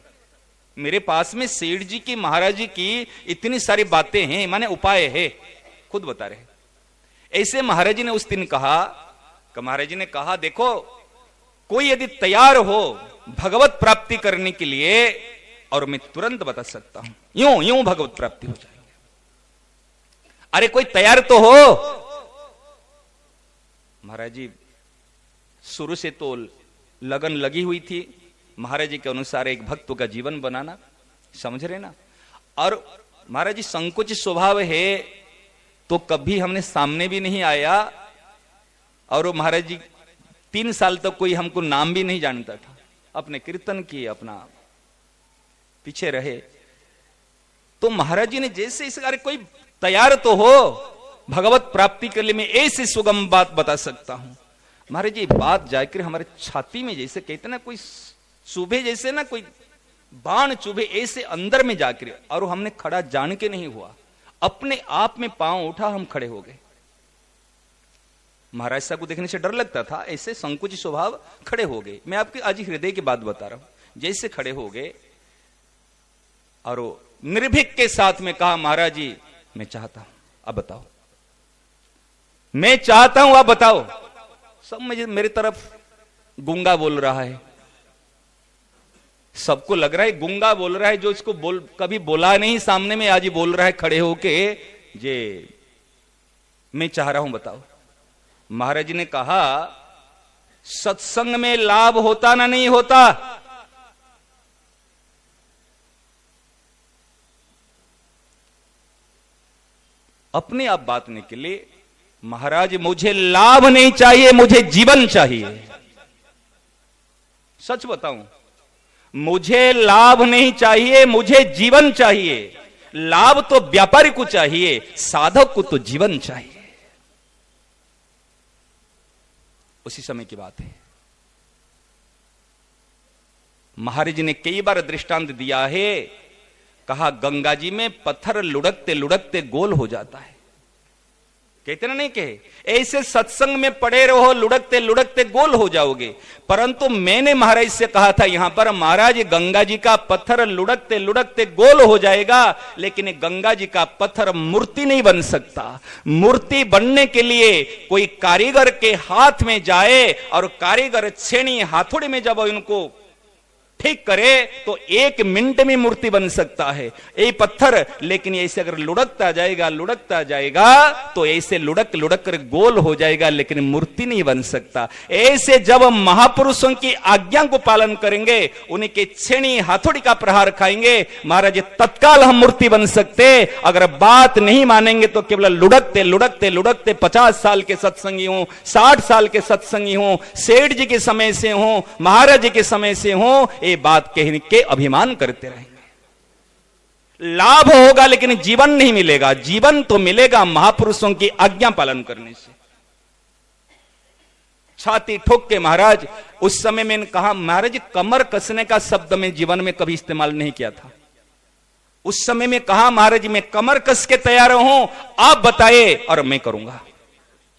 मेरे पास में सेठ जी की, महाराज जी की इतनी सारी बातें हैं, माने उपाय है, खुद बता रहे। ऐसे महाराज जी ने उस दिन कहा, महाराज जी ने कहा देखो कोई यदि तैयार हो भगवत प्राप्ति करने के लिए, और मैं तुरंत बता सकता हूं, यूं यूं भगवत प्राप्ति हो जाएगी। अरे कोई तैयार तो हो। महाराज जी शुरू से तो लगन लगी हुई थी महाराज जी के अनुसार एक भक्त का जीवन बनाना, समझ रहे ना। और महाराज जी संकोच स्वभाव है, तो कभी हमने सामने भी नहीं आया, और महाराज जी 3 साल तक कोई हमको नाम भी नहीं जानता था, अपने कीर्तन किए, अपना पीछे रहे। तो महाराज जी ने जैसे इस, अरे कोई तैयार तो हो भगवत प्राप्ति के लिए, मैं ऐसी सुगम बात बता सकता हूं। महाराज जी बात जाकर हमारे छाती में, जैसे कहते ना कोई चुभे, जैसे ना कोई बाण चुभे, ऐसे अंदर में जाकर, और हमने खड़ा जान के नहीं हुआ, अपने आप में पांव उठा, हम खड़े हो गए। महाराज साहब को देखने से डर लगता था, ऐसे संकुच स्वभाव खड़े हो गए। मैं आपके आज हृदय की बात बता रहा हूं। जैसे खड़े हो गए और निर्भीक के साथ में कहा महाराज जी मैं चाहता हूं, अब बताओ, मैं चाहता हूं, अब बताओ। सब मेरे तरफ गूंगा बोल रहा है, सबको लग रहा है गूंगा बोल रहा है, जो इसको कभी बोला नहीं सामने में, आज ही बोल रहा है खड़े होके, जे मैं चाह रहा हूं बताओ। महाराज जी ने कहा सत्संग में लाभ होता ना नहीं होता? अपने आप बात निकले, महाराज मुझे लाभ नहीं चाहिए, मुझे जीवन चाहिए। सच बताऊं, मुझे लाभ नहीं चाहिए, मुझे जीवन चाहिए। लाभ तो व्यापारी को चाहिए, साधक को तो जीवन चाहिए। उसी समय की बात है। महाराज ने कई बार दृष्टांत दिया है, कहा गंगा जी में पत्थर लुढ़कते लुढ़कते गोल हो जाता है। कहते ना नहीं कहे, ऐसे सत्संग में पड़े रहो, लुढ़कते लुढ़कते गोल हो जाओगे। परंतु मैंने महाराज से कहा था यहां पर, महाराज गंगा जी का पत्थर लुढ़कते लुढ़कते गोल हो जाएगा, लेकिन गंगा जी का पत्थर मूर्ति नहीं बन सकता। मूर्ति बनने के लिए कोई कारीगर के हाथ में जाए और कारीगर छेनी हाथोड़ी में जब उनको ठीक करे तो 1 मिनट में मूर्ति बन सकता है ये पत्थर। लेकिन ऐसे अगर लुढ़कता जाएगा तो ऐसे लुढ़क लुढ़क कर गोल हो जाएगा, लेकिन मूर्ति नहीं बन सकता। ऐसे जब महापुरुषों की आज्ञा को पालन करेंगे, उन्हीं के छेनी हाथोड़ी का प्रहार खाएंगे, महाराज तत्काल हम मूर्ति बन सकते। अगर बात नहीं मानेंगे तो केवल लुढ़कते लुढ़कते लुढ़कते 50 साल के सत्संगी हो, 60 साल के सत्संगी हो, सेठ जी के समय से हो, महाराज जी के समय से हो, ये बात कहने के अभिमान करते रहेंगे। लाभ होगा लेकिन जीवन नहीं मिलेगा। जीवन तो मिलेगा महापुरुषों की आज्ञा पालन करने से। छाती ठोक के महाराज, उस समय मैंने कहा महाराज कमर कसने का शब्द में जीवन में कभी इस्तेमाल नहीं किया था। उस समय में कहा महाराज मैं कमर कस के तैयार हूं, आप बताइए और मैं करूंगा,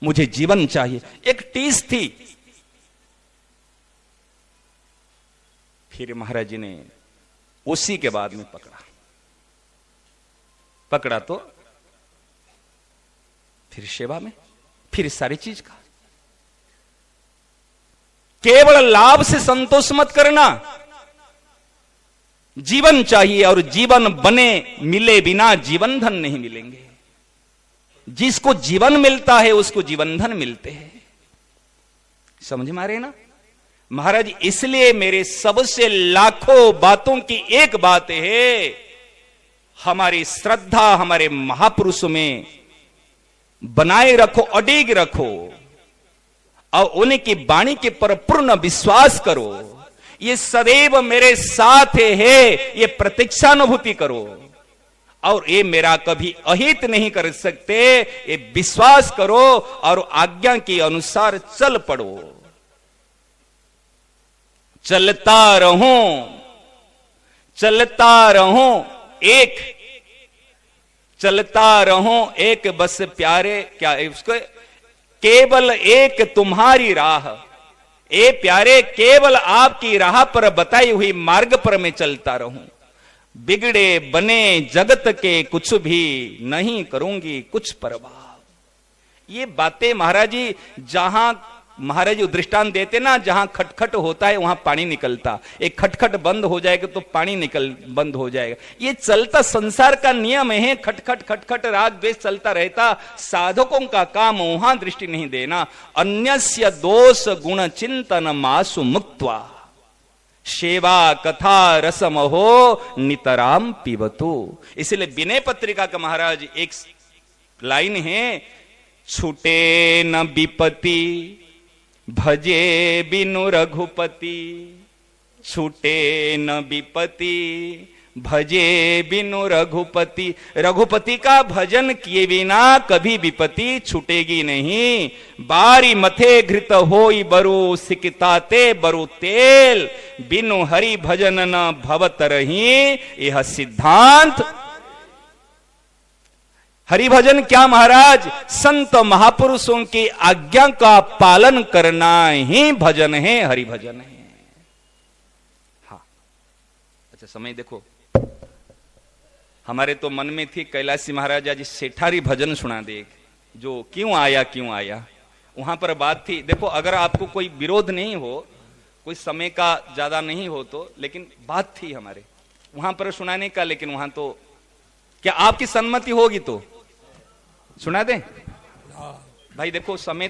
मुझे जीवन चाहिए। एक टीस थी। फिर महाराज जी ने उसी के बाद में पकड़ा तो फिर सेवा में, फिर सारी चीज का। केवल लाभ से संतोष मत करना, जीवन चाहिए, और जीवन बने मिले बिना जीवन धन नहीं मिलेंगे। जिसको जीवन मिलता है उसको जीवन धन मिलते हैं। समझ में आ रहे ना महाराज? इसलिए मेरे सबसे लाखों बातों की एक बात है, हमारी श्रद्धा हमारे महापुरुषों में बनाए रखो, अडिग रखो, और उनकी वाणी के पर पूर्ण विश्वास करो। ये सदैव मेरे साथ है, ये प्रतीक्षानुभूति करो, और ये मेरा कभी अहित नहीं कर सकते, ये विश्वास करो और आज्ञा के अनुसार चल पड़ो। चलता रहूं एक बस प्यारे, क्या उसको, केवल एक तुम्हारी राह, ए प्यारे केवल आपकी राह पर बताई हुई मार्ग पर मैं चलता रहूं। बिगड़े बने जगत के कुछ भी नहीं करूंगी कुछ परवाह। ये बातें महाराज जी, जहां महाराज जी दृष्टांत देते ना, जहां खटखट होता है वहां पानी निकलता, एक खटखट बंद हो जाएगा तो पानी बंद हो जाएगा। ये चलता संसार का नियम है। खटखट खटखट राग द्वेष चलता रहता। साधकों का काम वहां दृष्टि नहीं देना। अन्यस्य दोष गुण चिंतन मासु मुक्त्वा सेवा कथा रसम हो नितराम पिबतु। इसलिए विनय पत्रिका का महाराज एक लाइन है, छूटे न विपत्ति भजे बिनु रघुपति, छूटे न विपत्ति भजे बिनु रघुपति। रघुपति का भजन किए बिना कभी विपत्ति छूटेगी नहीं। बारी मथे घृत होई बरु सिकताते बरु तेल, बिनु हरि भजन न भवत रही यह सिद्धांत। हरिभजन क्या महाराज? संत महापुरुषों की आज्ञा का पालन करना ही भजन है, हरिभजन है। हाँ, अच्छा समय देखो, हमारे तो मन में थी कैलाशी महाराज आज सेठारी भजन सुना दे, जो क्यों आया वहां पर बात थी। देखो अगर आपको कोई विरोध नहीं हो, कोई समय का ज्यादा नहीं हो तो, लेकिन बात थी हमारे वहां पर सुनाने का, लेकिन वहां तो क्या आपकी सम्मति होगी तो सुना दें? भाई देखो समय